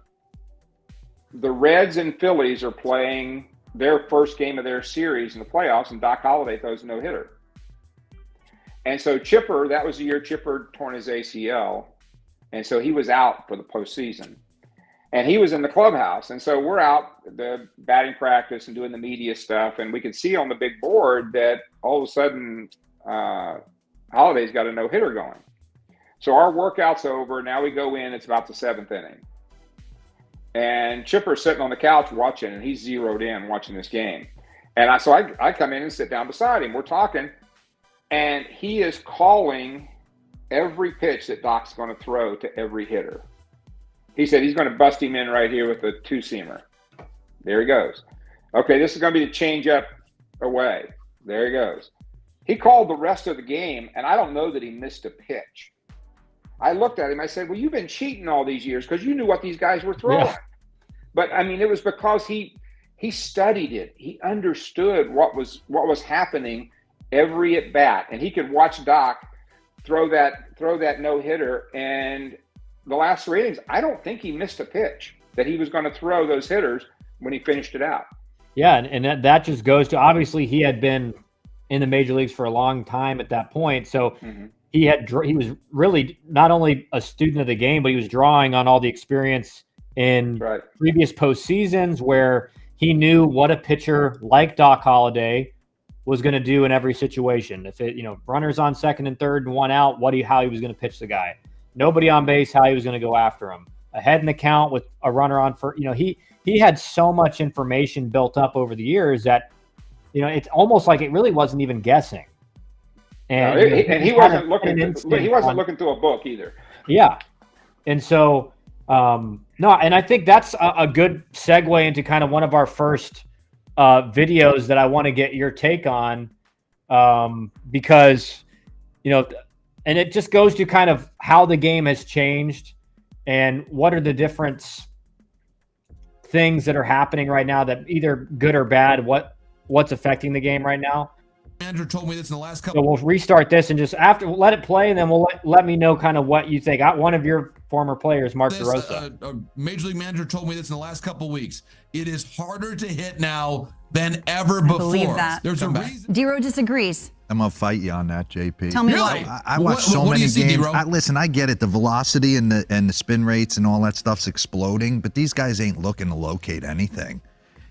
Speaker 2: Reds and Phillies are playing their first game of their series in the playoffs, and Doc Holliday throws a no-hitter. And so Chipper, that was the year Chipper torn his ACL, and so he was out for the postseason. And he was in the clubhouse. And so we're out the batting practice and doing the media stuff, and we could see on the big board that all of a sudden Holliday's got a no-hitter going. So our workout's over. Now we go in. It's about the 7th inning. And Chipper's sitting on the couch watching, and he's zeroed in watching this game. And I come in and sit down beside him. We're talking, and he is calling every pitch that Doc's going to throw to every hitter. He said he's going to bust him in right here with a two-seamer. There he goes. Okay, this is going to be the change-up away. There he goes. He called the rest of the game, and I don't know that he missed a pitch. I looked at him. I said, well, you've been cheating all these years because you knew what these guys were throwing. Yeah. But, I mean, it was because he studied it. He understood what was happening every at-bat, and he could watch Doc throw that no-hitter. And the last 3 innings, I don't think he missed a pitch that he was going to throw those hitters when he finished it out.
Speaker 1: Yeah, and that just goes to, obviously, he had been in the major leagues for a long time at that point. So he was really not only a student of the game, but he was drawing on all the experience in previous postseasons where he knew what a pitcher like Doc Holliday was going to do in every situation. If it, runners on second and third and one out, how he was going to pitch the guy. Nobody on base, how he was going to go after him. Ahead in the count with a runner on first. He had so much information built up over the years that, it's almost like it really wasn't even guessing. And,
Speaker 2: he wasn't looking through a book either.
Speaker 1: Yeah. And so, and I think that's a good segue into kind of one of our first videos that I want to get your take on, because, and it just goes to kind of how the game has changed and what are the different things that are happening right now that either good or bad, what's affecting the game right now.
Speaker 3: Manager told me this in the last couple.
Speaker 1: So we'll restart this and just let it play, and then we'll let me know kind of what you think. One of your former players, Mark DeRosa.
Speaker 3: A major league manager told me this in the last couple weeks. It is harder to hit now than ever before. I believe that. There's a reason.
Speaker 4: D-Row disagrees.
Speaker 5: I'm going to fight you on that, JP.
Speaker 4: Tell me why.
Speaker 5: I watch so many games. Listen, I get it. The velocity and the spin rates and all that stuff's exploding, but these guys ain't looking to locate anything.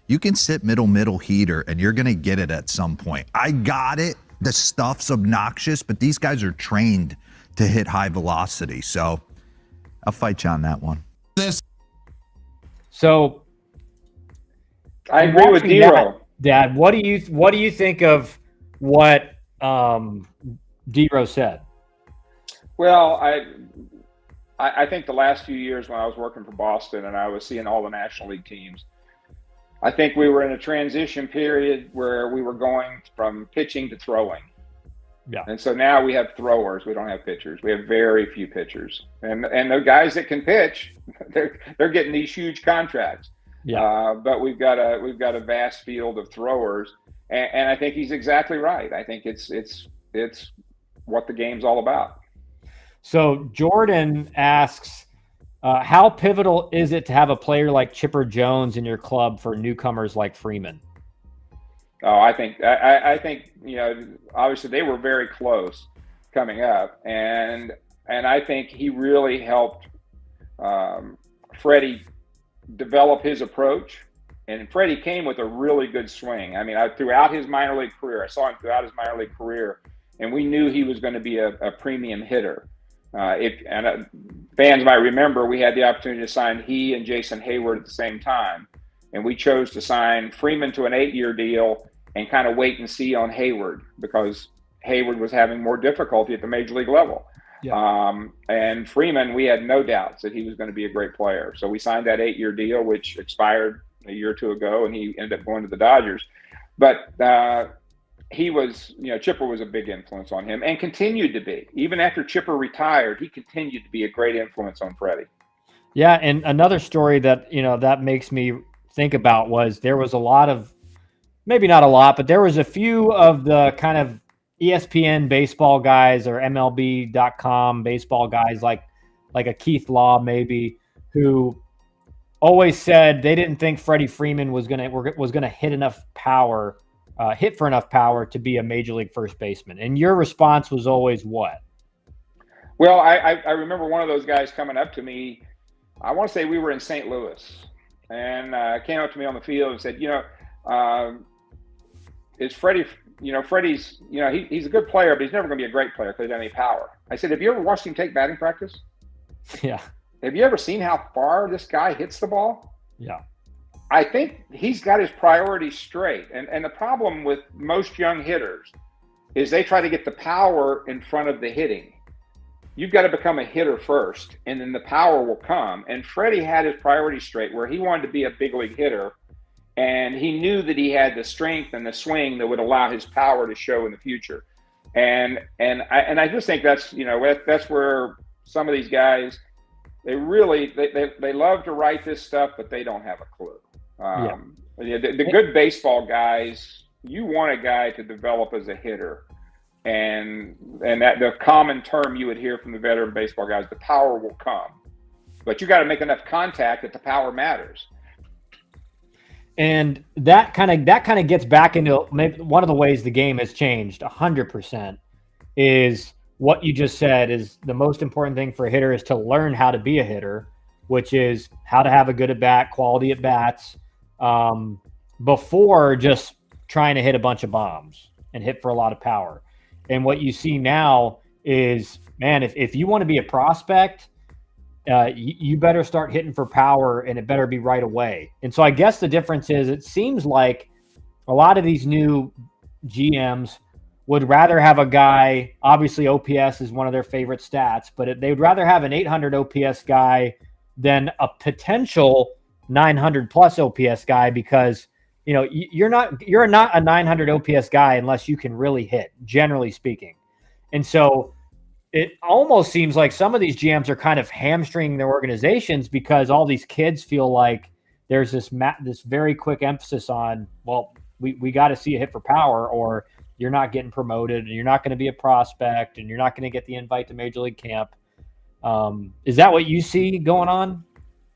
Speaker 5: You can sit middle heater, and you're going to get it at some point. I got it. The stuff's obnoxious, but these guys are trained to hit high velocity. So I'll fight you on that one.
Speaker 1: So
Speaker 2: I agree with D-Row.
Speaker 1: Dad, what do you think of what D-Row said?
Speaker 2: Well, I think the last few years when I was working for Boston and I was seeing all the National League teams, I think we were in a transition period where we were going from pitching to throwing.
Speaker 1: Yeah.
Speaker 2: And so now we have throwers. We don't have pitchers. We have very few pitchers. And the guys that can pitch, they're getting these huge contracts.
Speaker 1: Yeah.
Speaker 2: But we've got a vast field of throwers. And I think he's exactly right. I think it's what the game's all about.
Speaker 1: So Jordan asks, how pivotal is it to have a player like Chipper Jones in your club for newcomers like Freeman?
Speaker 2: Oh, I think obviously they were very close coming up, and I think he really helped Freddie develop his approach. And Freddie came with a really good swing. I mean, throughout his minor league career, I saw him throughout his minor league career, and we knew he was going to be a premium hitter. Fans might remember we had the opportunity to sign he and Jason Hayward at the same time, and we chose to sign Freeman to an 8-year deal and kind of wait and see on Hayward because Hayward was having more difficulty at the major league level. Yeah. And Freeman, we had no doubts that he was going to be a great player. So we signed that 8-year deal, which expired a year or two ago, and he ended up going to the Dodgers. But he was, Chipper was a big influence on him and continued to be. Even after Chipper retired, he continued to be a great influence on Freddie.
Speaker 1: Yeah, and another story that that makes me think about was there was a lot of, maybe not a lot, but there was a few of the kind of ESPN baseball guys or MLB.com baseball guys like a Keith Law maybe, who always said they didn't think Freddie Freeman was gonna hit enough power, hit for enough power to be a major league first baseman. And your response was always what?
Speaker 2: Well, I remember one of those guys coming up to me. I want to say we were in St. Louis, and came up to me on the field and said, is Freddie, Freddie's, he's a good player, but he's never going to be a great player because he doesn't have any power. I said, have you ever watched him take batting practice?
Speaker 1: Yeah.
Speaker 2: Have you ever seen how far this guy hits the ball?
Speaker 1: Yeah.
Speaker 2: I think he's got his priorities straight. And the problem with most young hitters is they try to get the power in front of the hitting. You've got to become a hitter first, and then the power will come. And Freddie had his priorities straight, where he wanted to be a big league hitter, and he knew that he had the strength and the swing that would allow his power to show in the future. And I just think that's that's where some of these guys, they love to write this stuff, but they don't have a clue. The good baseball guys, you want a guy to develop as a hitter. And that the common term you would hear from the veteran baseball guys, the power will come, but you got to make enough contact that the power matters.
Speaker 1: And that kind of gets back into maybe one of the ways the game has changed 100% is what you just said. Is the most important thing for a hitter is to learn how to be a hitter, which is how to have a good at bat, quality at bats, before just trying to hit a bunch of bombs and hit for a lot of power. And what you see now is, man, if you want to be a prospect, you better start hitting for power, and it better be right away. And so I guess the difference is, it seems like a lot of these new GMs would rather have a guy, obviously OPS is one of their favorite stats, but they would rather have an 800 OPS guy than a potential 900 plus OPS guy, because you're not a 900 OPS guy unless you can really hit, generally speaking. And so it almost seems like some of these GMs are kind of hamstringing their organizations, because all these kids feel like there's this very quick emphasis on, well, we got to see a hit for power, or you're not getting promoted, and you're not going to be a prospect, and you're not going to get the invite to Major League camp. Is that what you see going on?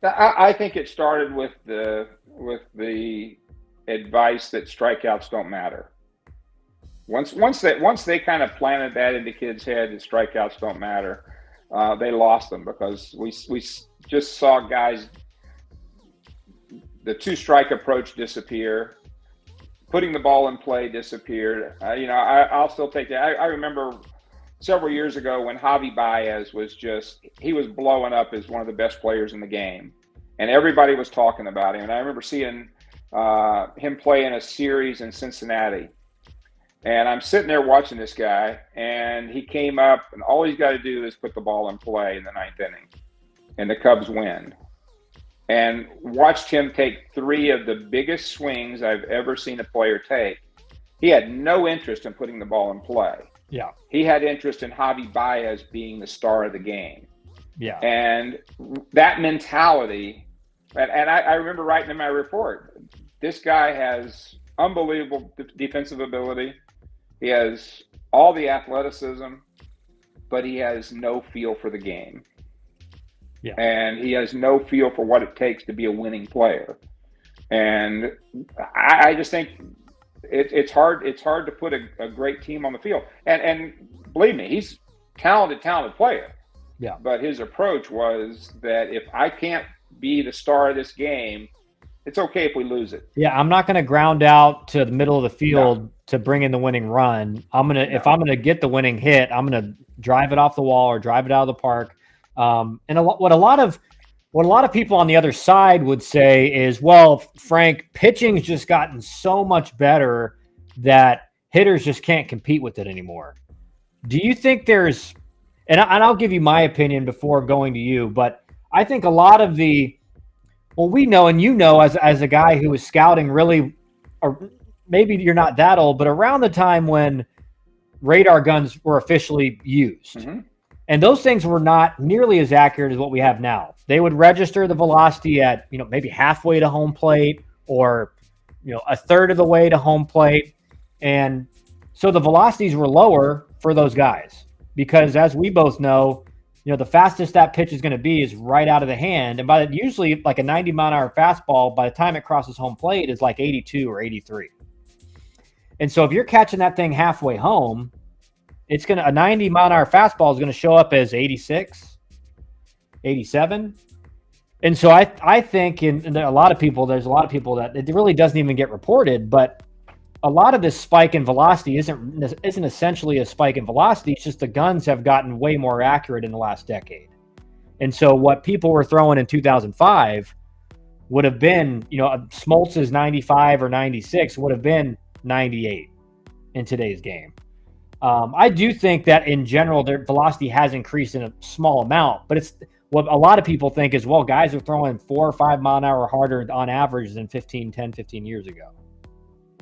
Speaker 2: I think it started with the advice that strikeouts don't matter. Once they kind of planted that into kids' head that strikeouts don't matter, they lost them, because we just saw guys, the two-strike approach disappear, putting the ball in play disappeared. I'll still take that. I remember several years ago when Javi Baez he was blowing up as one of the best players in the game, and everybody was talking about him. And I remember seeing him play in a series in Cincinnati, and I'm sitting there watching this guy, and he came up, and all he's got to do is put the ball in play in the ninth inning, and the Cubs win. And watched him take 3 of the biggest swings I've ever seen a player take. He had no interest in putting the ball in play.
Speaker 1: Yeah.
Speaker 2: He had interest in Javi Baez being the star of the game.
Speaker 1: Yeah.
Speaker 2: And that mentality, and I remember writing in my report, this guy has unbelievable defensive ability. He has all the athleticism, but he has no feel for the game.
Speaker 1: Yeah.
Speaker 2: And he has no feel for what it takes to be a winning player. And I just think it's hard to put a great team on the field. And believe me, he's talented player.
Speaker 1: Yeah.
Speaker 2: But his approach was that if I can't be the star of this game, it's okay if we lose it.
Speaker 1: Yeah, I'm not going to ground out to the middle of the field to bring in the winning run. If I'm gonna get the winning hit, I'm gonna drive it off the wall or drive it out of the park. And what a lot of people on the other side would say is, well, Frank, pitching's just gotten so much better that hitters just can't compete with it anymore. Do you think there's, and I'll give you my opinion before going to you, but I think a lot of we know, and as a guy who was scouting really, or maybe you're not that old, but around the time when radar guns were officially used.
Speaker 2: Mm-hmm.
Speaker 1: And those things were not nearly as accurate as what we have now. They would register the velocity at, maybe halfway to home plate or, a third of the way to home plate. And so the velocities were lower for those guys because, as we both know, the fastest that pitch is going to be is right out of the hand. And usually like a 90-mile-an-hour fastball, by the time it crosses home plate, is like 82 or 83. And so if you're catching that thing halfway home, a 90-mile-an-hour fastball is going to show up as 86, 87. And so I think there's a lot of people that it really doesn't even get reported, but a lot of this spike in velocity isn't essentially a spike in velocity. It's just the guns have gotten way more accurate in the last decade. And so what people were throwing in 2005 would have been, Smoltz's 95 or 96 would have been 98 in today's game. I do think that in general, their velocity has increased in a small amount, but it's what a lot of people think is, well, guys are throwing 4 or 5 mile an hour harder on average than 10, 15 years ago.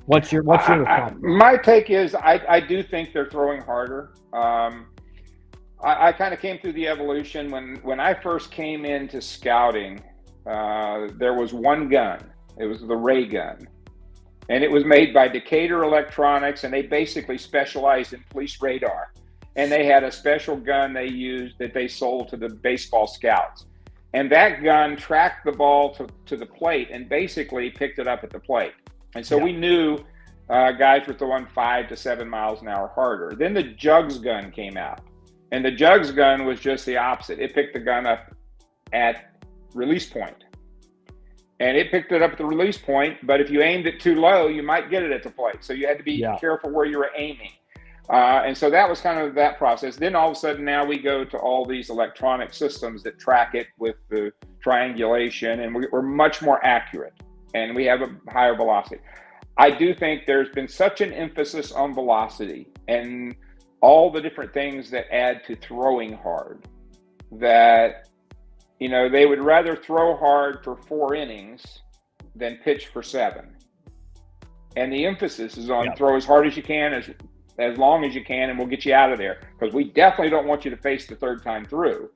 Speaker 1: What's your response?
Speaker 2: My take is I do think they're throwing harder. I kind of came through the evolution when I first came into scouting. There was one gun. It was the ray gun, and it was made by Decatur Electronics, and they basically specialized in police radar. And they had a special gun they used that they sold to the baseball scouts, and that gun tracked the ball to the plate and basically picked it up at the plate. And so we knew guys were throwing 5 to 7 miles an hour harder. Then the Jugs gun came out, and the Jugs gun was just the opposite. It picked the gun up at release point, and it picked it up at the release point. But if you aimed it too low, you might get it at the plate. So you had to be careful where you were aiming. And so that was kind of that process. Then all of a sudden now we go to all these electronic systems that track it with the triangulation, and we're much more accurate, and we have a higher velocity. I do think there's been such an emphasis on velocity and all the different things that add to throwing hard that, they would rather throw hard for 4 innings than pitch for 7. And the emphasis is on throw as hard as you can, as long as you can, and we'll get you out of there, because we definitely don't want you to face the third time through.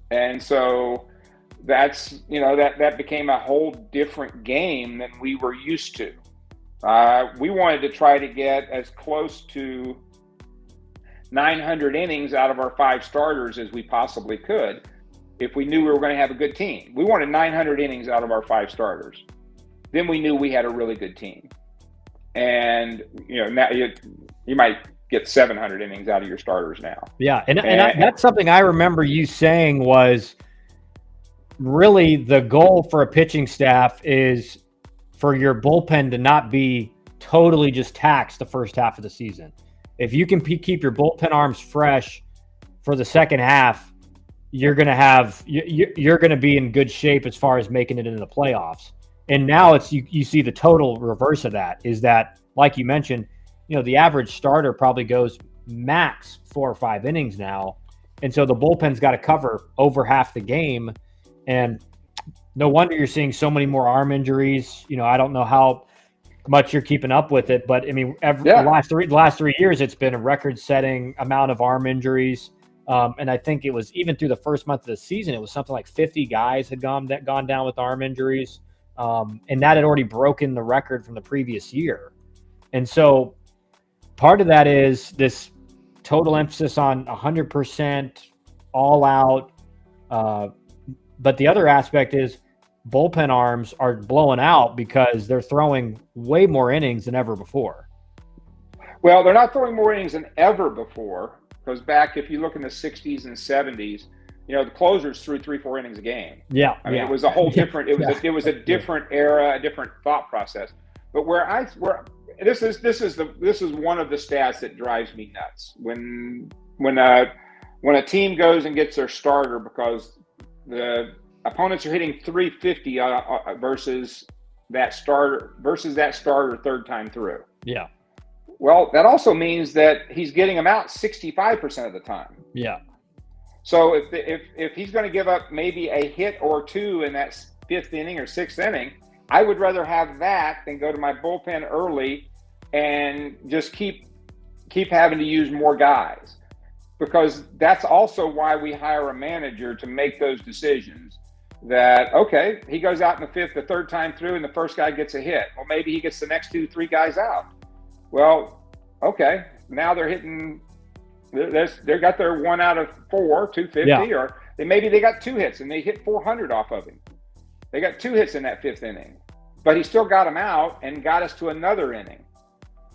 Speaker 2: And so that's, that became a whole different game than we were used to. We wanted to try to get as close to 900 innings out of our 5 starters as we possibly could if we knew we were going to have a good team. We wanted 900 innings out of our 5 starters. Then we knew we had a really good team. And, now you might get 700 innings out of your starters now.
Speaker 1: Yeah, and that's something I remember you saying was really the goal for a pitching staff is for your bullpen to not be totally just taxed the first half of the season. If you can keep your bullpen arms fresh for the second half, you're going to be in good shape as far as making it into the playoffs. And now it's you see the total reverse of that is that, like you mentioned, the average starter probably goes max 4 or 5 innings now. And so the bullpen's got to cover over half the game. And no wonder you're seeing so many more arm injuries. I don't know how much you're keeping up with it, but I mean, the last 3 years, it's been a record-setting amount of arm injuries. And I think it was even through the first month of the season, it was something like 50 guys had gone down with arm injuries. And that had already broken the record from the previous year. And so part of that is this total emphasis on 100% all out. But the other aspect is bullpen arms are blowing out because they're throwing way more innings than ever before.
Speaker 2: Well, they're not throwing more innings than ever before, because back, if you look in the 60s and 70s, the closers threw 3-4 innings a game.
Speaker 1: Yeah.
Speaker 2: I mean, it was a whole different, it was a different era, a different thought process. But this is one of the stats that drives me nuts. When a team goes and gets their starter because the opponents are hitting 350 versus that starter third time through.
Speaker 1: Yeah.
Speaker 2: Well, that also means that he's getting them out 65% of the time.
Speaker 1: Yeah.
Speaker 2: So if he's going to give up maybe a hit or 2 in that 5th inning or 6th inning, I would rather have that than go to my bullpen early and just keep having to use more guys. because that's also why we hire a manager to make those decisions. That, okay, he goes out in the fifth, the third time through, and the first guy gets a hit. Well, maybe he gets the next 2-3 guys out. Well, okay, now they're hitting, they got their 1 out of 4, 250, or maybe they got 2 hits and they hit 400 off of him. They got 2 hits in that 5th inning, but he still got them out and got us to another inning.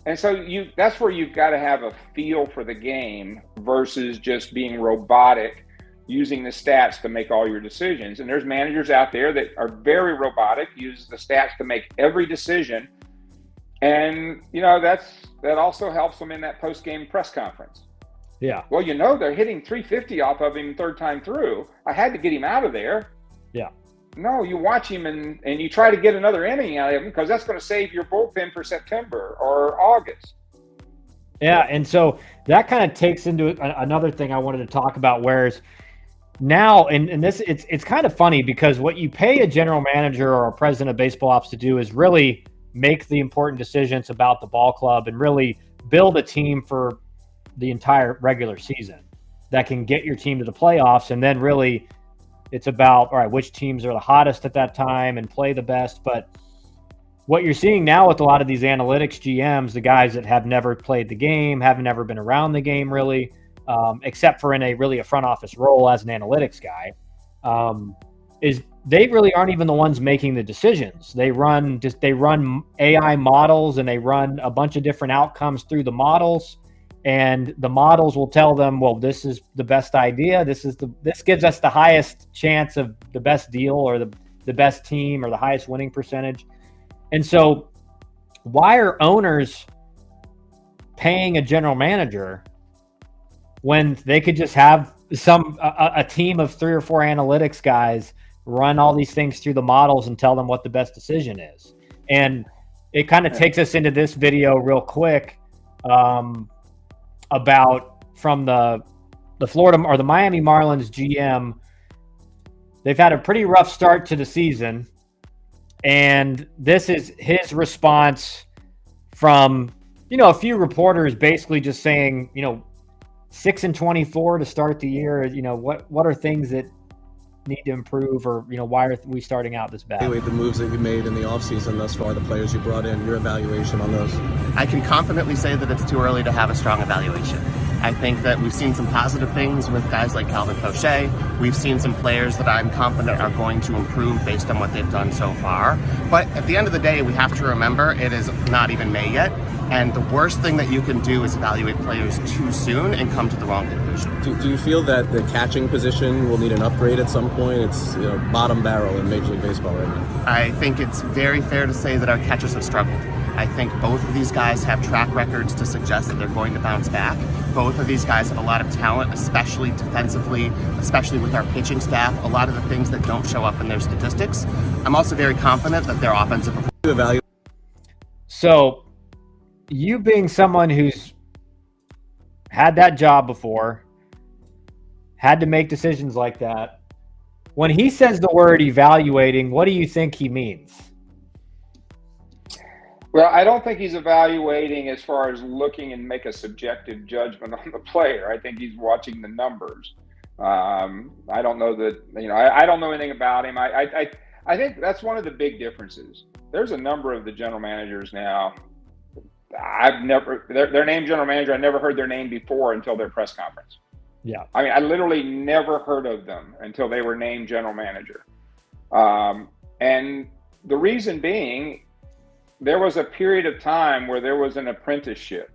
Speaker 2: And so that's where you've got to have a feel for the game versus just being robotic, using the stats to make all your decisions. And there's managers out there that are very robotic, use the stats to make every decision. And, that also helps them in that post-game press conference.
Speaker 1: Yeah.
Speaker 2: Well, they're hitting 350 off of him third time through. I had to get him out of there.
Speaker 1: Yeah.
Speaker 2: No, you watch him and you try to get another inning out of him, because that's going to save your bullpen for September or August.
Speaker 1: Yeah, and so that kind of takes into another thing I wanted to talk about, whereas now, and this, it's kind of funny, because what you pay a general manager or a president of baseball ops to do is really make the important decisions about the ball club and really build a team for the entire regular season that can get your team to the playoffs. And then really it's about, all right, which teams are the hottest at that time and play the best. But what you're seeing now with a lot of these analytics GMs, the guys that have never played the game, have never been around the game really, except for in a front office role as an analytics guy, is they really aren't even the ones making the decisions. They run AI models, and they run a bunch of different outcomes through the models, and the models will tell them, well, this is the best idea. This gives us the highest chance of the best deal, or the best team, or the highest winning percentage. And so why are owners paying a general manager when they could just have a team of 3 or 4 analytics guys run all these things through the models and tell them what the best decision is? And it kind of takes us into this video real quick about from the Florida or the Miami Marlins GM. They've had a pretty rough start to the season, and this is his response from, a few reporters basically just saying, 6-24 to start the year. What are things that need to improve, or why are we starting out this bad?
Speaker 4: Evaluate the moves that you made in the offseason thus far, the players you brought in, your evaluation on those.
Speaker 6: I can confidently say that it's too early to have a strong evaluation. I think that we've seen some positive things with guys like Calvin Fauché. We've seen some players that I'm confident are going to improve based on what they've done so far. But at the end of the day, we have to remember it is not even May yet. And the worst thing that you can do is evaluate players too soon and come to the wrong conclusion.
Speaker 4: Do you feel that the catching position will need an upgrade at some point? It's bottom barrel in Major League Baseball right now.
Speaker 6: I think it's very fair to say that our catchers have struggled. I think both of these guys have track records to suggest that they're going to bounce back. Both of these guys have a lot of talent, especially defensively, especially with our pitching staff, a lot of the things that don't show up in their statistics. I'm also very confident that their offensive performance.
Speaker 1: So, you being someone who's had that job before, had to make decisions like that, when he says the word evaluating, what do you think he means?
Speaker 2: Well, I don't think he's evaluating as far as looking and make a subjective judgment on the player. I think he's watching the numbers. I don't know that, I don't know anything about him. I think that's one of the big differences. There's a number of the general managers now. Their name general manager, I never heard their name before until their press conference.
Speaker 1: Yeah.
Speaker 2: I mean, I literally never heard of them until they were named general manager. And the reason being, there was a period of time where there was an apprenticeship,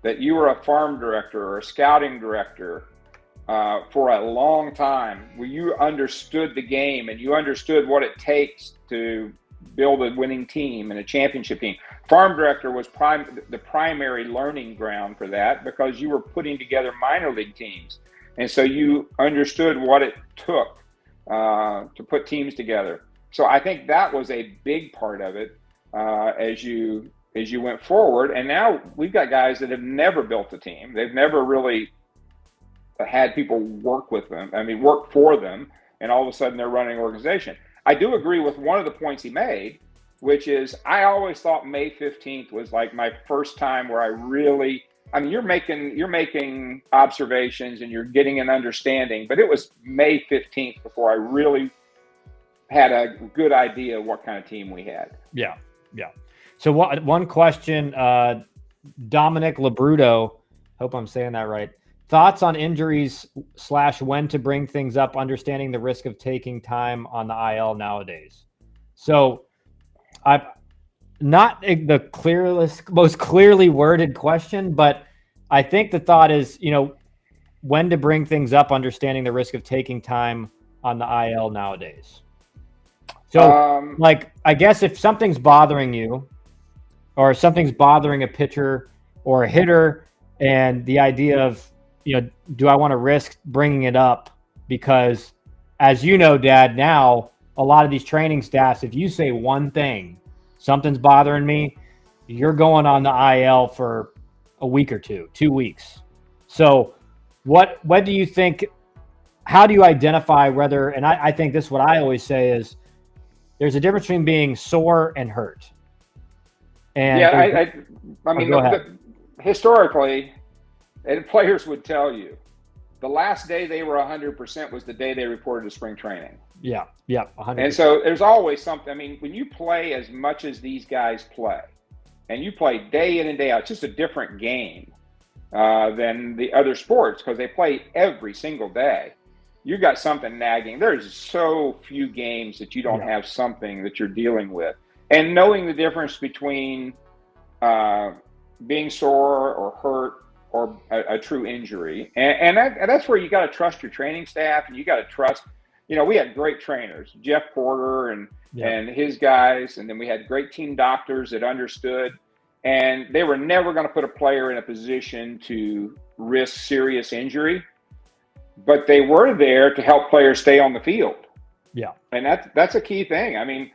Speaker 2: that you were a farm director or a scouting director for a long time, where you understood the game and you understood what it takes to build a winning team and a championship team. Farm director was the primary learning ground for that, because you were putting together minor league teams. And so you understood what it took to put teams together. So I think that was a big part of it as you went forward. And now we've got guys that have never built a team. They've never really had people work with them. Work for them. And all of a sudden they're running an organization. I do agree with one of the points he made, which is I always thought May 15th was like my first time where I really I mean, you're making observations and you're getting an understanding, but it was May 15th before I really had a good idea of what kind of team we had.
Speaker 1: Yeah. So one question, Dominic Labruto, hope I'm saying that right. Thoughts on injuries / when to bring things up, understanding the risk of taking time on the IL nowadays. So I've not the most clearly worded question, but I think the thought is, when to bring things up, understanding the risk of taking time on the IL nowadays. So I guess if something's bothering you or something's bothering a pitcher or a hitter, and the idea of, do I want to risk bringing it up? Because as you know, Dad, now a lot of these training staffs, if you say one thing, something's bothering me, you're going on the IL for a week or 2 weeks. So what do you think, how do you identify whether, and I think this is what I always say is there's a difference between being sore and hurt. And
Speaker 2: yeah, I mean, historically, and players would tell you, the last day they were 100% was the day they reported to spring training.
Speaker 1: Yeah, 100%.
Speaker 2: And so there's always something. I mean, when you play as much as these guys play, and you play day in and day out, it's just a different game than the other sports because they play every single day. You got something nagging. There's so few games that you don't have something that you're dealing with. And knowing the difference between being sore or hurt or a true injury. And that's where you got to trust your training staff, and you got to trust, we had great trainers, Jeff Porter and his guys. And then we had great team doctors that understood, and they were never going to put a player in a position to risk serious injury, but they were there to help players stay on the field.
Speaker 1: Yeah.
Speaker 2: And that's a key thing. I mean,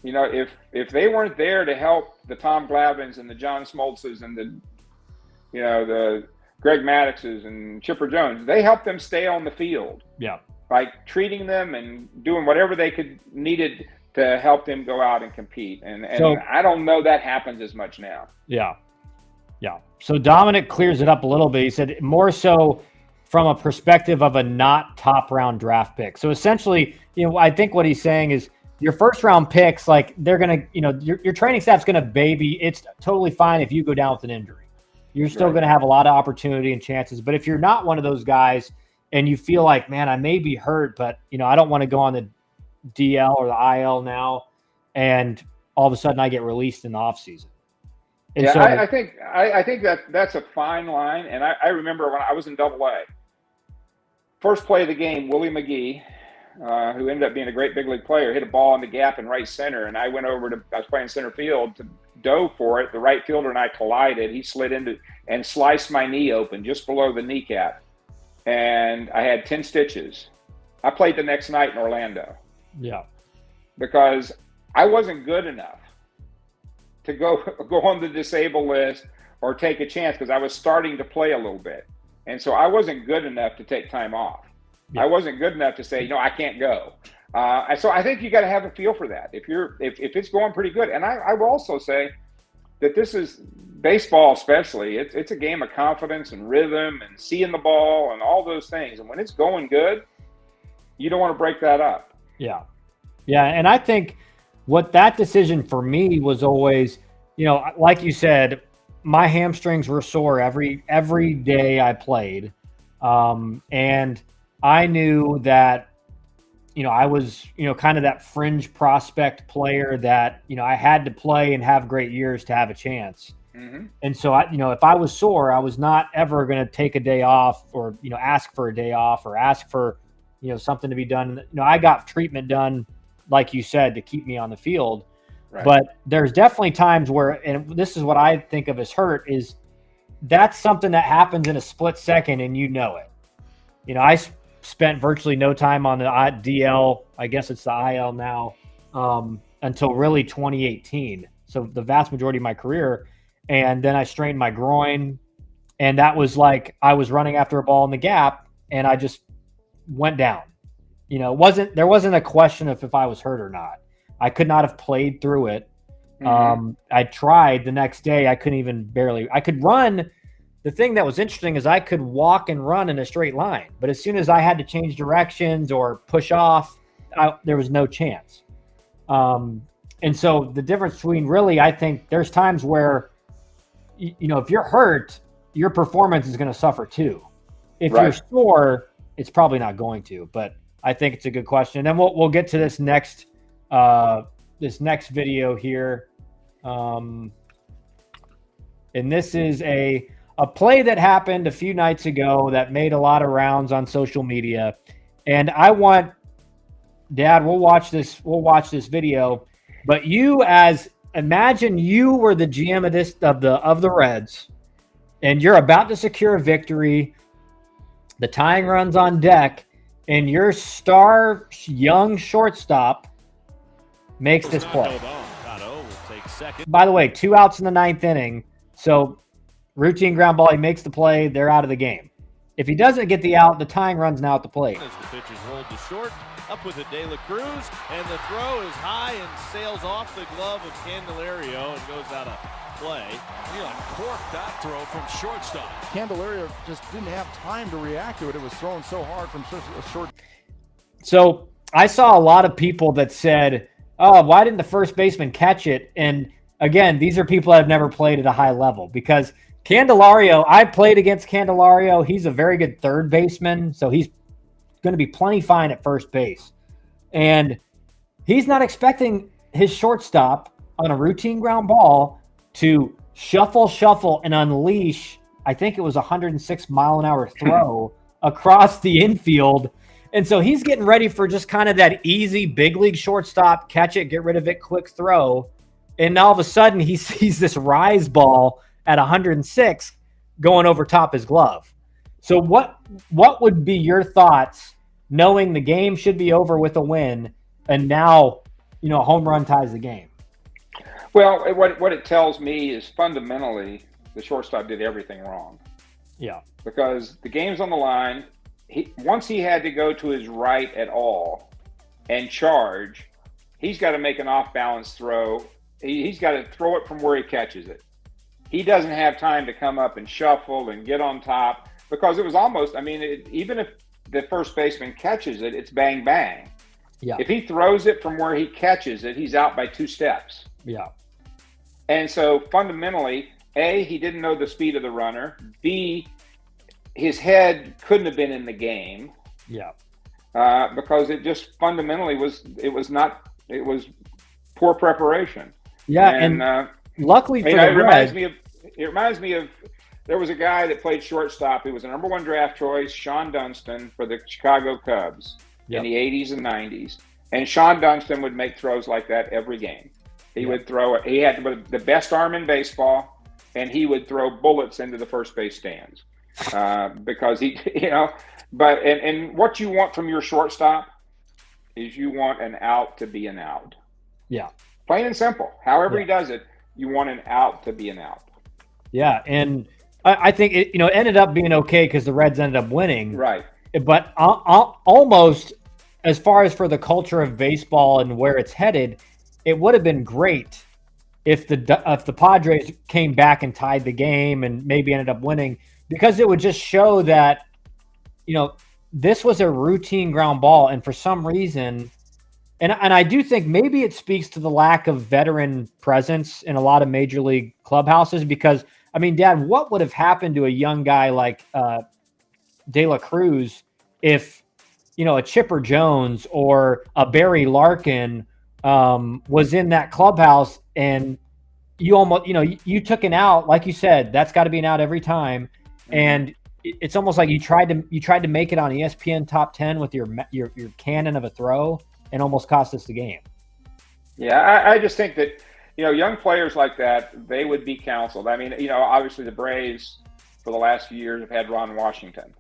Speaker 2: if they weren't there to help the Tom Glavins and the John Smoltzes and the Greg Maddoxes and Chipper Jones, they helped them stay on the field.
Speaker 1: Yeah.
Speaker 2: By treating them and doing whatever they needed to help them go out and compete. And so, I don't know that happens as much now. Yeah.
Speaker 1: So Dominic clears it up a little bit. He said more so from a perspective of a not top round draft pick. So essentially, I think what he's saying is your first round picks, like they're going to, your training staff's going to baby. It's totally fine if you go down with an injury. You're still going to have a lot of opportunity and chances. But if you're not one of those guys and you feel like, man, I may be hurt, but I don't want to go on the DL or the IL now, and all of a sudden I get released in the offseason.
Speaker 2: Yeah, so, I think that's a fine line. And I remember when I was in AA, first play of the game, Willie McGee, who ended up being a great big league player, hit a ball in the gap in right center, and I went over I was playing center field to dove for it. The right fielder and I collided. He slid into and sliced my knee open just below the kneecap, and I had 10 stitches. I played the next night in Orlando.
Speaker 1: Yeah,
Speaker 2: because I wasn't good enough to go on the disabled list or take a chance because I was starting to play a little bit, and so I wasn't good enough to take time off. Yeah. I wasn't good enough to say, I can't go. So I think you got to have a feel for that. If it's going pretty good, and I will also say that this is baseball, especially. It's a game of confidence and rhythm and seeing the ball and all those things. And when it's going good, you don't want to break that up.
Speaker 1: Yeah, and I think what that decision for me was always, like you said, my hamstrings were sore every day I played, and I knew that. I was, kind of that fringe prospect player that, I had to play and have great years to have a chance. Mm-hmm. And so, if I was sore, I was not ever going to take a day off or, ask for a day off or ask for, something to be done. I got treatment done, like you said, to keep me on the field. Right. But there's definitely times where, and this is what I think of as hurt, is that's something that happens in a split second and it. I spent virtually no time on the DL. I guess it's the IL now, until really 2018. So the vast majority of my career. And then I strained my groin, and that was like I was running after a ball in the gap and I just went down. There wasn't a question of if I was hurt or not. I could not have played through it. I tried the next day. I couldn't even I could run. The thing that was interesting is I could walk and run in a straight line, but as soon as I had to change directions or push off, there was no chance. And so the difference between really, I think there's times where, if you're hurt, your performance is going to suffer too. If you're sore, it's probably not going to, but I think it's a good question. And then we'll get to this next video here. And this is a play that happened a few nights ago that made a lot of rounds on social media. And I want Dad, we'll watch this video, but imagine you were the GM of the Reds, and you're about to secure a victory. The tying run's on deck, and your star young shortstop makes this play. By the way, 2 outs in the 9th inning. So routine ground ball, he makes the play, they're out of the game. If he doesn't get the out, the tying run's now at the plate.
Speaker 7: As the pitch is rolled to short, up with it De La Cruz, and the throw is high and sails off the glove of Candelario and goes out of play.
Speaker 8: He uncorked that throw from shortstop. Candelario just didn't have time to react to it. It was thrown so hard from such a short.
Speaker 1: So I saw a lot of people that said, oh, why didn't the first baseman catch it? And again, these are people that have never played at a high level, because Candelario, I played against Candelario. He's a very good third baseman, so he's going to be plenty fine at first base. And he's not expecting his shortstop on a routine ground ball to shuffle, and unleash, I think it was 106-mile-an-hour throw across the infield. And so he's getting ready for just kind of that easy big league shortstop, catch it, get rid of it, quick throw. And all of a sudden he sees this rise ball at 106 going over top his glove. So what would be your thoughts, knowing the game should be over with a win, and now, a home run ties the game?
Speaker 2: Well, what it tells me is fundamentally the shortstop did everything wrong.
Speaker 1: Yeah.
Speaker 2: Because the game's on the line. Once he had to go to his right at all and charge, he's got to make an off-balance throw. He's got to throw it from where he catches it. He doesn't have time to come up and shuffle and get on top, because it was almost, even if the first baseman catches it, it's bang, bang.
Speaker 1: Yeah.
Speaker 2: If he throws it from where he catches it, he's out by 2 steps.
Speaker 1: Yeah.
Speaker 2: And so fundamentally, A, he didn't know the speed of the runner. B, his head couldn't have been in the game.
Speaker 1: Yeah.
Speaker 2: Because it just fundamentally was poor preparation.
Speaker 1: Yeah. And luckily for the Reds,
Speaker 2: it reminds me of, there was a guy that played shortstop. He was a number 1 draft choice, Sean Dunston, for the Chicago Cubs in the 80s and 90s. And Sean Dunston would make throws like that every game. He would throw it. He had the best arm in baseball, and he would throw bullets into the first base stands because he, But what you want from your shortstop is you want an out to be an out.
Speaker 1: Yeah.
Speaker 2: Plain and simple. However he does it, you want an out to be an out.
Speaker 1: Yeah, and I think it ended up being okay because the Reds ended up winning.
Speaker 2: Right.
Speaker 1: But almost, as far as for the culture of baseball and where it's headed, it would have been great if the Padres came back and tied the game and maybe ended up winning, because it would just show that, this was a routine ground ball, and for some reason, and I do think maybe it speaks to the lack of veteran presence in a lot of major league clubhouses, because, Dad, what would have happened to a young guy like De La Cruz if, a Chipper Jones or a Barry Larkin was in that clubhouse, and you almost, you took an out, like you said, that's got to be an out every time. And it's almost like you tried to make it on ESPN top 10 with your cannon of a throw, and almost cost us the game.
Speaker 2: Yeah, I just think that, young players like that, they would be counseled. Obviously the Braves for the last few years have had Ron Washington.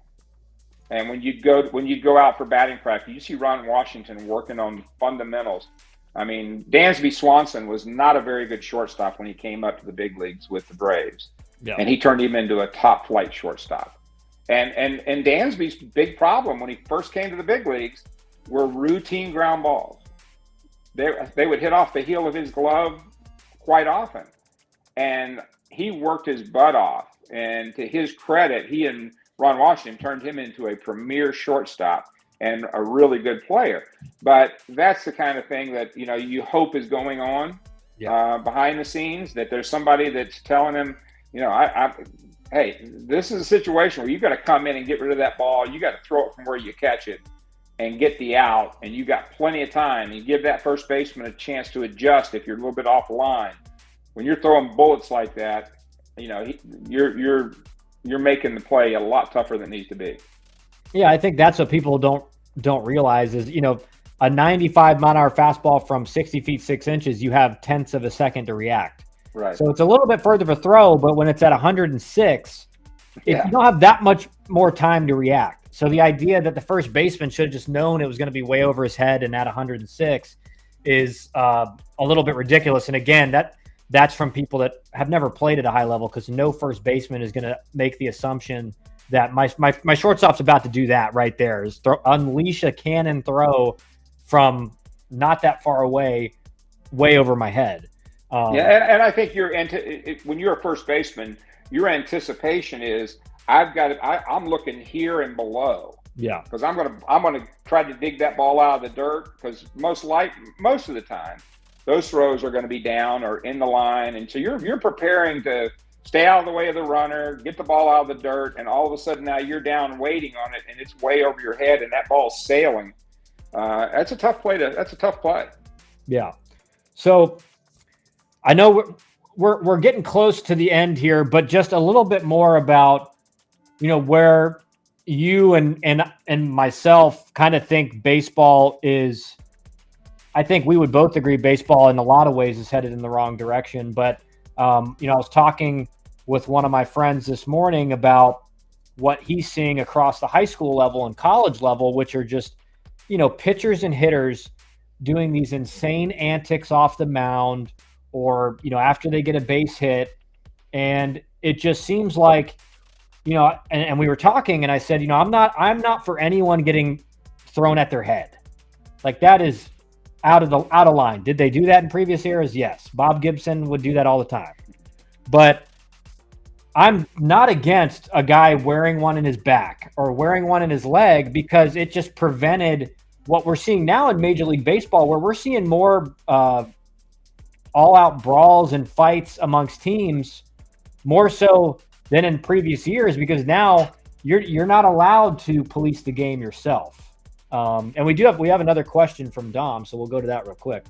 Speaker 2: And when you'd go out for batting practice, you see Ron Washington working on fundamentals. Dansby Swanson was not a very good shortstop when he came up to the big leagues with the Braves. Yeah. And he turned him into a top flight shortstop. And Dansby's big problem when he first came to the big leagues were routine ground balls. They would hit off the heel of his glove quite often. And he worked his butt off. And to his credit, he and Ron Washington turned him into a premier shortstop and a really good player. But that's the kind of thing that, you hope is going on behind the scenes, that there's somebody that's telling him, hey, this is a situation where you got to come in and get rid of that ball. You got to throw it from where you catch it and get the out. And you got plenty of time. You give that first baseman a chance to adjust if you're a little bit off the line. When you're throwing bullets like that, you're making the play a lot tougher than it needs to be.
Speaker 1: Yeah, I think that's what people don't realize is, a 95-mile-an-hour fastball from 60 feet 6 inches, you have tenths of a second to react.
Speaker 2: Right.
Speaker 1: So it's a little bit further of a throw, but when it's at 106, you don't have that much more time to react. So the idea that the first baseman should have just known it was going to be way over his head and at 106 is a little bit ridiculous. And again, that's from people that have never played at a high level, because no first baseman is going to make the assumption that my shortstop's about to do that right there, is unleash a cannon throw from not that far away, way over my head.
Speaker 2: And I think when you're a first baseman, your anticipation is I'm looking here and below.
Speaker 1: Yeah,
Speaker 2: because I'm gonna try to dig that ball out of the dirt, because most of the time those throws are going to be down or in the line, and so you're preparing to stay out of the way of the runner, get the ball out of the dirt, and all of a sudden now you're down waiting on it, and it's way over your head, and that ball's sailing. That's a tough play. That's a tough play.
Speaker 1: Yeah. So I know we're getting close to the end here, but just a little bit more about where you and myself kind of think baseball is. I think we would both agree baseball in a lot of ways is headed in the wrong direction. But I was talking with one of my friends this morning about what he's seeing across the high school level and college level, which are just pitchers and hitters doing these insane antics off the mound, or after they get a base hit. And it just seems like and we were talking, and I said, I'm not for anyone getting thrown at their head. Like, that is out of line. Did they do that in previous eras? Yes. Bob Gibson would do that all the time. But I'm not against a guy wearing one in his back or wearing one in his leg, because it just prevented what we're seeing now in Major League Baseball, where we're seeing more all-out brawls and fights amongst teams, more so than in previous years, because now you're not allowed to police the game yourself. And we have another question from Dom, so we'll go to that real quick.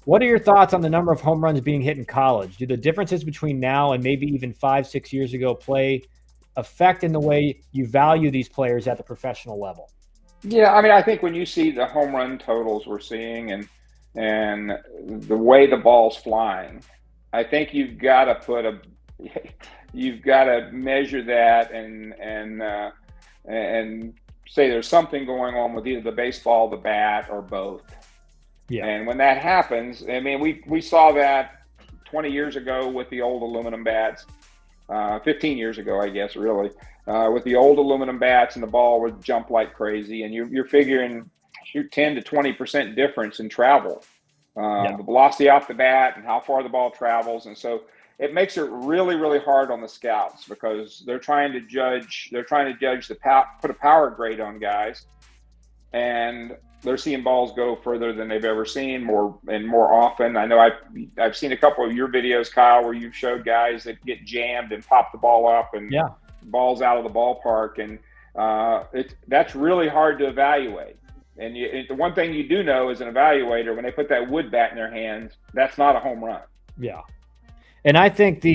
Speaker 1: What are your thoughts on the number of home runs being hit in college? Do the differences between now and maybe even 5-6 years ago play effect in the way you value these players at the professional level?
Speaker 2: Yeah, I mean, I think when you see the home run totals we're seeing and the way the ball's flying, I think you've got to measure that and say there's something going on with either the baseball, the bat, or both.
Speaker 1: Yeah.
Speaker 2: And when that happens, I mean, we saw that 20 years ago with the old aluminum bats, 15 years ago, I guess, really, with the old aluminum bats, and the ball would jump like crazy, and you're figuring 10 to 20% difference in travel, the velocity off the bat and how far the ball travels. And so it makes it really, really hard on the scouts, because they're trying to judge put a power grade on guys, and they're seeing balls go further than they've ever seen, more often. I know I've seen a couple of your videos, Kyle, where you've showed guys that get jammed and pop the ball up and balls out of the ballpark, and that's really hard to evaluate. And the one thing you do know as an evaluator, when they put that wood bat in their hands, that's not a home run.
Speaker 1: Yeah. And I think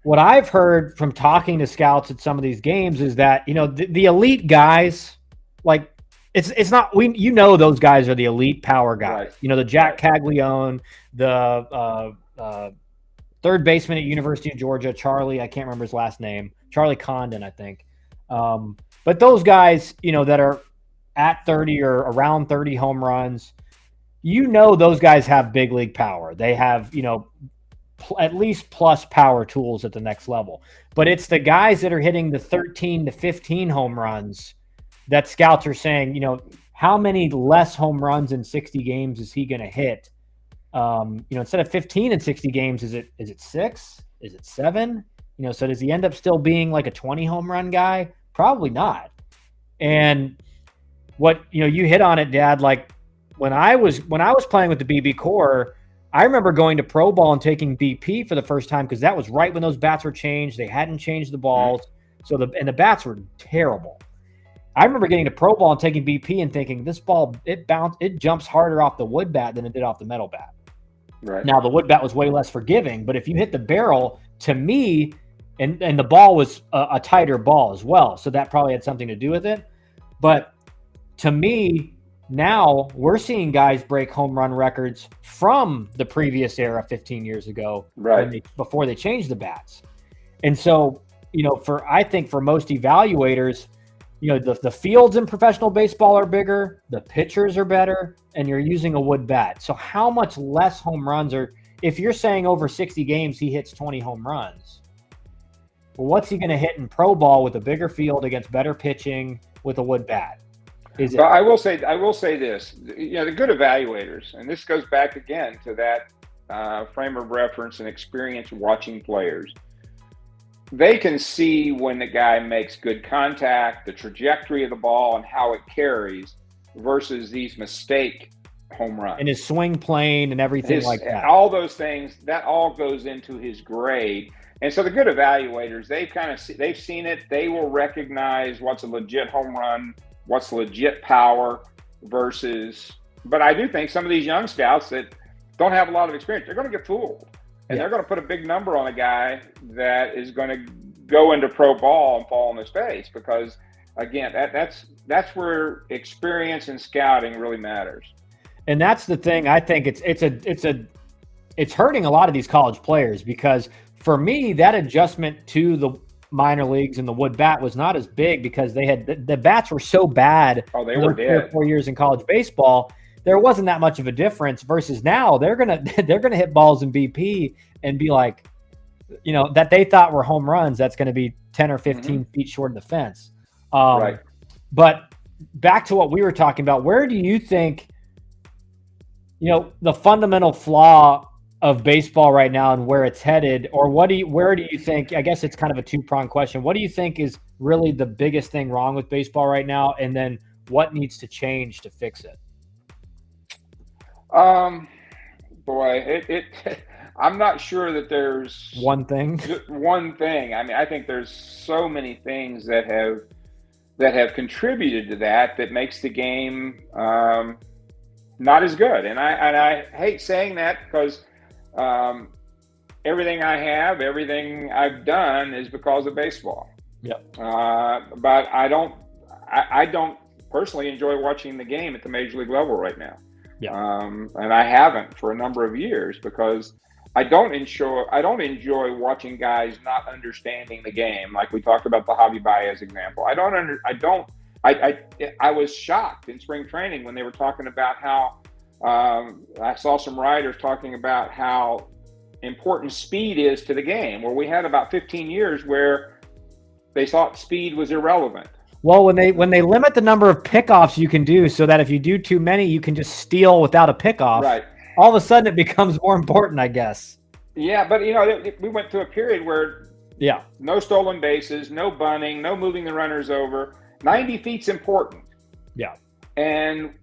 Speaker 1: what I've heard from talking to scouts at some of these games is that, the elite guys, like, it's not, those guys are the elite power guys.
Speaker 2: Right.
Speaker 1: The Jack Caglione, the third baseman at University of Georgia, Charlie, I can't remember his last name, Charlie Condon, I think. But those guys, that are at 30 or around 30 home runs, those guys have big league power. They have, at least plus power tools at the next level. But it's the guys that are hitting the 13 to 15 home runs that scouts are saying, how many less home runs in 60 games is he going to hit Instead of 15 in 60 games, is it 6? Is it 7? So does he end up still being like a 20 home run guy? Probably not. And what, you hit on it, Dad, like when I was playing with the BB core, I remember going to pro ball and taking BP for the first time, because that was right when those bats were changed. They hadn't changed the balls. So the bats were terrible. I remember getting to pro ball and taking BP and thinking, this ball, it jumps harder off the wood bat than it did off the metal bat.
Speaker 2: Right.
Speaker 1: Now the wood bat was way less forgiving, but if you hit the barrel, to me, and the ball was a tighter ball as well, so that probably had something to do with it. But to me, now we're seeing guys break home run records from the previous era 15 years ago,
Speaker 2: right,
Speaker 1: before they changed the bats. And so, I think for most evaluators, the fields in professional baseball are bigger, the pitchers are better, and you're using a wood bat. So how much less home runs if you're saying over 60 games he hits 20 home runs, well, what's he going to hit in pro ball with a bigger field against better pitching with a wood bat?
Speaker 2: But I will say this, the good evaluators, and this goes back again to that frame of reference and experience watching players. They can see when the guy makes good contact, the trajectory of the ball, and how it carries versus these mistake home runs.
Speaker 1: And his swing plane and everything like that.
Speaker 2: All those things, that all goes into his grade. And so the good evaluators, they've seen it. They will recognize what's a legit home run, what's legit power versus. But I do think some of these young scouts that don't have a lot of experience, they're going to get fooled. And they're going to put a big number on a guy that is going to go into pro ball and fall on his face, because, again, that's where experience and scouting really matters.
Speaker 1: And that's the thing. I think it's hurting a lot of these college players, because for me, that adjustment to the minor leagues and the wood bat was not as big, because they had the bats were so bad.
Speaker 2: Oh, they were
Speaker 1: 3 or 4 years in college baseball. There wasn't that much of a difference, versus now they're gonna hit balls in BP and be like, that they thought were home runs. That's going to be 10 or 15 feet short of the fence.
Speaker 2: Right.
Speaker 1: But back to what we were talking about, where do you think, the fundamental flaw of baseball right now and where it's headed, or where do you think, I guess it's kind of a two-pronged question. What do you think is really the biggest thing wrong with baseball right now? And then what needs to change to fix it?
Speaker 2: I'm not sure that there's
Speaker 1: one thing.
Speaker 2: I mean, I think there's so many things that have contributed to that makes the game not as good. And I hate saying that, because everything I've done is because of baseball.
Speaker 1: Yep.
Speaker 2: But I don't personally enjoy watching the game at the major league level right now.
Speaker 1: Yeah.
Speaker 2: And I haven't for a number of years, because I don't enjoy watching guys not understanding the game. Like we talked about the Javi Baez example. I was shocked in spring training when they were talking about how I saw some writers talking about how important speed is to the game, where we had about 15 years where they thought speed was irrelevant.
Speaker 1: Well, when they limit the number of pickoffs you can do, so that if you do too many, you can just steal without a pickoff.
Speaker 2: Right.
Speaker 1: All of a sudden, it becomes more important, I guess.
Speaker 2: Yeah, but we went through a period where no stolen bases, no bunting, no moving the runners over. 90 feet's important.
Speaker 1: Yeah.
Speaker 2: And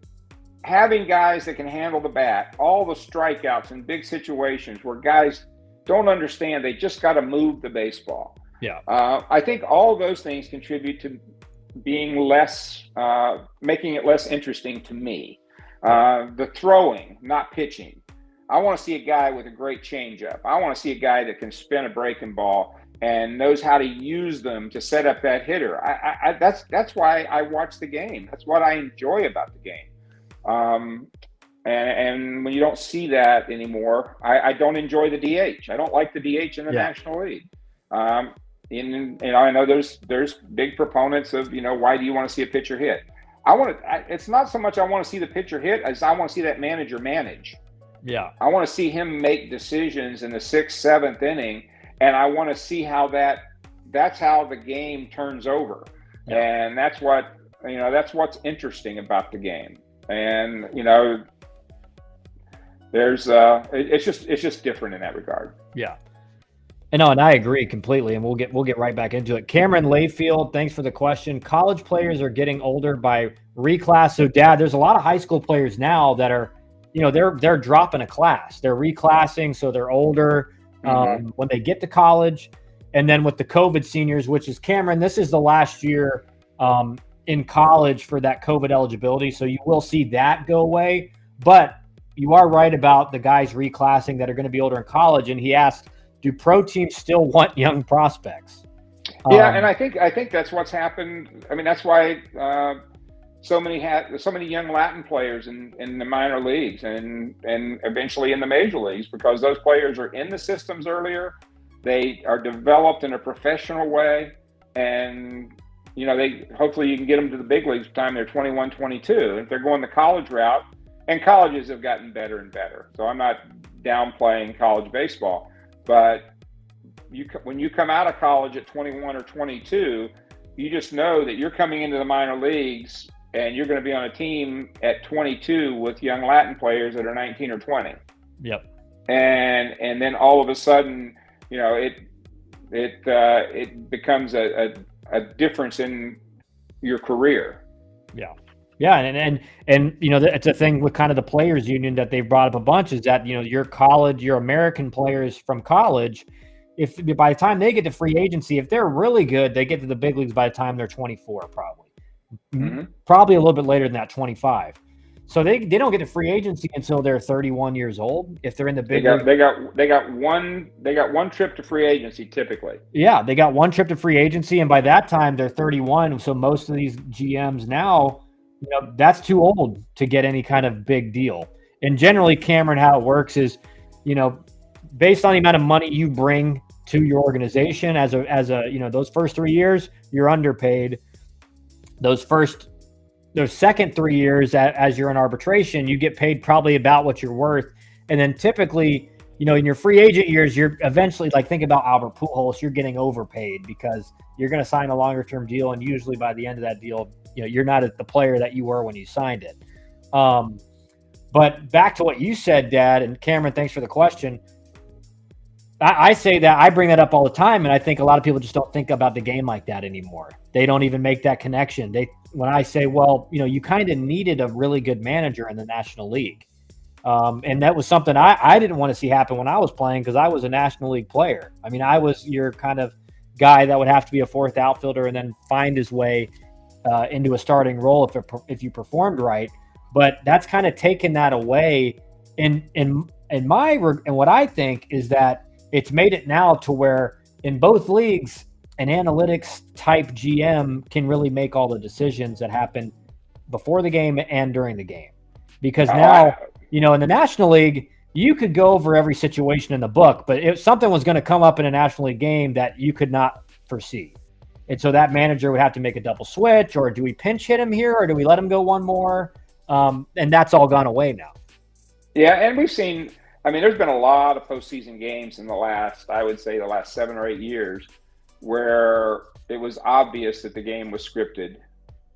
Speaker 2: having guys that can handle the bat, all the strikeouts in big situations where guys don't understand, they just got to move the baseball.
Speaker 1: Yeah.
Speaker 2: I think all those things contribute to being making it less interesting to me. The throwing, not pitching. I want to see a guy with a great changeup. I want to see a guy that can spin a breaking ball and knows how to use them to set up that hitter. That's why I watch the game. That's what I enjoy about the game. And when you don't see that anymore, I don't enjoy the DH. I don't like the DH in the National League. And I know there's big proponents of, why do you want to see a pitcher hit? It's not so much I want to see the pitcher hit as I want to see that manager manage.
Speaker 1: Yeah.
Speaker 2: I want to see him make decisions in the 6th, 7th inning, and I want to see how that's how the game turns over. Yeah. And that's what's interesting about the game. And, There's it's just different in that regard.
Speaker 1: Yeah. And I agree completely, and we'll get right back into it. Cameron Layfield, thanks for the question. College players are getting older by reclass. So, Dad, there's a lot of high school players now that are, they're dropping a class. They're reclassing, so they're older when they get to college. And then with the COVID seniors, which is Cameron, this is the last year in college for that COVID eligibility. So you will see that go away. But you are right about the guys reclassing that are going to be older in college. And he asked, do pro teams still want young prospects?
Speaker 2: Yeah, and I think that's what's happened. I mean, that's why so many young Latin players in the minor leagues and eventually in the major leagues, because those players are in the systems earlier. They are developed in a professional way, and hopefully you can get them to the big leagues by the time they're 21, 22. If they're going the college route, and colleges have gotten better and better, so I'm not downplaying college baseball, but when you come out of college at 21 or 22, you just know that you're coming into the minor leagues and you're going to be on a team at 22 with young Latin players that are 19 or 20.
Speaker 1: Yep.
Speaker 2: And then all of a sudden, it becomes a difference in your career.
Speaker 1: Yeah. Yeah. And it's a thing with kind of the players union that they've brought up a bunch, is that, your American players from college, if by the time they get to free agency, if they're really good, they get to the big leagues by the time they're 24, probably a little bit later than that, 25. So they don't get to free agency until they're 31 years old. If they're in the big league.
Speaker 2: They got one trip to free agency typically.
Speaker 1: Yeah, they got one trip to free agency, and by that time they're 31. So most of these GMs now, that's too old to get any kind of big deal. And generally, Cameron, how it works is, based on the amount of money you bring to your organization as a those first 3 years, you're underpaid. Those second 3 years as you're in arbitration, you get paid probably about what you're worth. And then typically, in your free agent years, you're eventually, like, think about Albert Pujols, you're getting overpaid because you're going to sign a longer term deal. And usually by the end of that deal, you're not the player that you were when you signed it. But back to what you said, Dad, and Cameron, thanks for the question. I say that, I bring that up all the time, and I think a lot of people just don't think about the game like that anymore. They don't even make that connection. When I say, well, you kind of needed a really good manager in the National League. And that was something I didn't want to see happen when I was playing, because I was a National League player. I mean, I was your kind of guy that would have to be a fourth outfielder and then find his way into a starting role if you performed right. But that's kind of taken that away. And what I think is that it's made it now to where in both leagues, an analytics type GM can really make all the decisions that happen before the game and during the game. Because now, in the National League, you could go over every situation in the book, but if something was going to come up in a National League game that you could not foresee. And so that manager would have to make a double switch, or do we pinch hit him here, or do we let him go one more? And that's all gone away now.
Speaker 2: Yeah, and we've seen, there's been a lot of postseason games in the last 7 or 8 years where it was obvious that the game was scripted,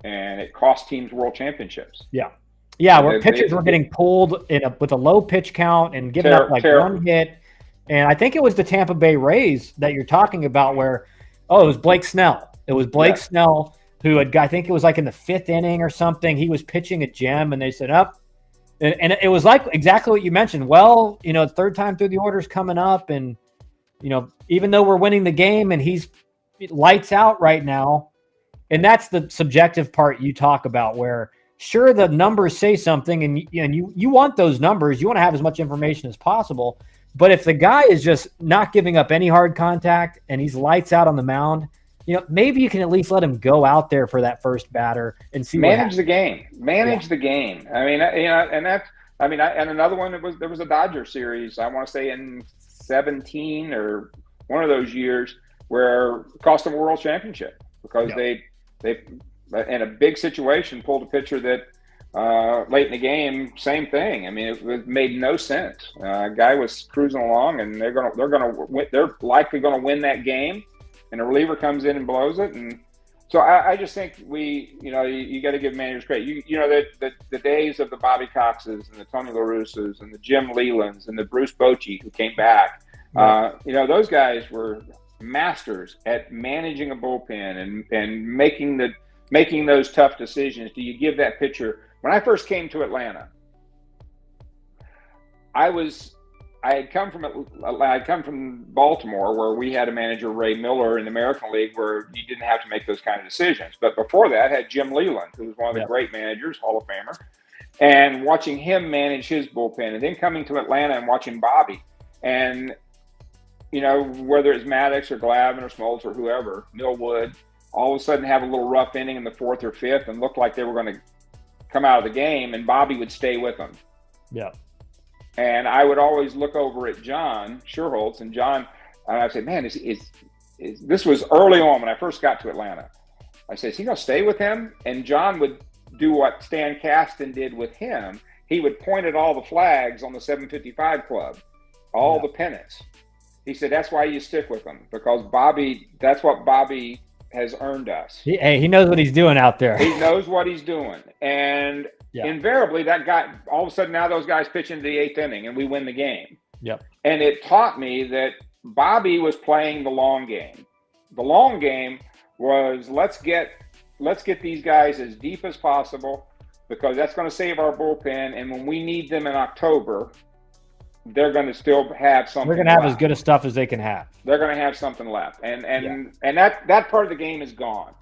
Speaker 2: and it cost teams world championships.
Speaker 1: Yeah. Yeah, where pitchers were getting pulled with a low pitch count and giving up one hit. And I think it was the Tampa Bay Rays that you're talking about where, it was Blake Snell. It was Blake Snell who I think it was like in the 5th inning or something. He was pitching a gem, and they said, up. And it was like exactly what you mentioned. Well, third time through the order's coming up, and, even though we're winning the game and he's lights out right now, and that's the subjective part you talk about where, sure, the numbers say something, and you want those numbers. You want to have as much information as possible. But if the guy is just not giving up any hard contact and he's lights out on the mound, maybe you can at least let him go out there for that first batter and see
Speaker 2: manage the game. The game. And another one, there was a Dodger series, I want to say in 17 or one of those years, where it cost them a world championship because they in a big situation pulled a pitcher that late in the game, same thing. It made no sense. Guy was cruising along, and they're likely going to win that game, and a reliever comes in and blows it. And So I just think you got to give managers credit. The days of the Bobby Coxes and the Tony La Russes and the Jim Lelands and the Bruce Bochy who came back, those guys were masters at managing a bullpen and making those tough decisions. Do you give that pitcher? When I first came to Atlanta, I had come from Baltimore, where we had a manager, Ray Miller, in the American League, where you didn't have to make those kind of decisions. But before that, I had Jim Leland, who was one of the great managers, Hall of Famer, and watching him manage his bullpen, and then coming to Atlanta and watching Bobby, and whether it's Maddox or Glavine or Smoltz or whoever, Millwood, all of a sudden have a little rough inning in the 4th or 5th and look like they were going to come out of the game, and Bobby would stay with them.
Speaker 1: Yeah.
Speaker 2: And I would always look over at John Scherholtz, and John, I'd say, man, this was early on when I first got to Atlanta. I said, is he going to stay with him? And John would do what Stan Kasten did with him. He would point at all the flags on the 755 club, all the pennants. He said, that's why you stick with him, because that's what Bobby has earned us.
Speaker 1: He knows what he's doing out there.
Speaker 2: He knows what he's doing. And invariably, that guy, all of a sudden now those guys pitch into the 8th inning and we win the game.
Speaker 1: Yep.
Speaker 2: And it taught me that Bobby was playing the long game. The long game was let's get these guys as deep as possible, because that's going to save our bullpen. And when we need them in October, they're going to still have something.
Speaker 1: They're going to have as good a stuff as they can have.
Speaker 2: They're going to have something left. And that part of the game is gone.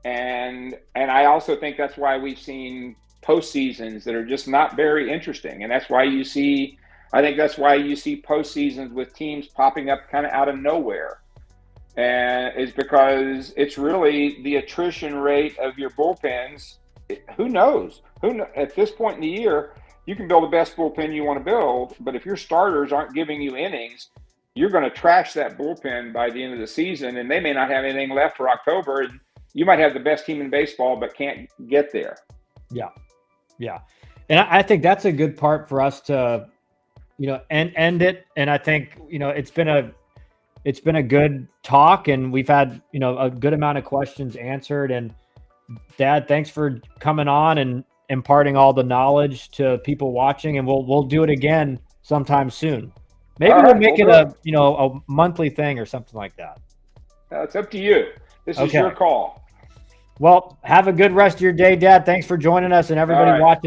Speaker 2: And I also think that's why we've seen postseasons that are just not very interesting. And that's why you see postseasons with teams popping up kind of out of nowhere. And it's because it's really the attrition rate of your bullpens. Who knows? At this point in the year, you can build the best bullpen you want to build, but if your starters aren't giving you innings, you're going to trash that bullpen by the end of the season, and they may not have anything left for October. And you might have the best team in baseball, but can't get there.
Speaker 1: Yeah. And I think that's a good part for us to, end it. And I think, it's been a good talk, and we've had, a good amount of questions answered. And Dad, thanks for coming on and imparting all the knowledge to people watching, and we'll do it again sometime soon. Maybe we'll make it a monthly thing or something like that.
Speaker 2: It's up to you. This is your call.
Speaker 1: Well, have a good rest of your day, Dad. Thanks for joining us, and everybody watching.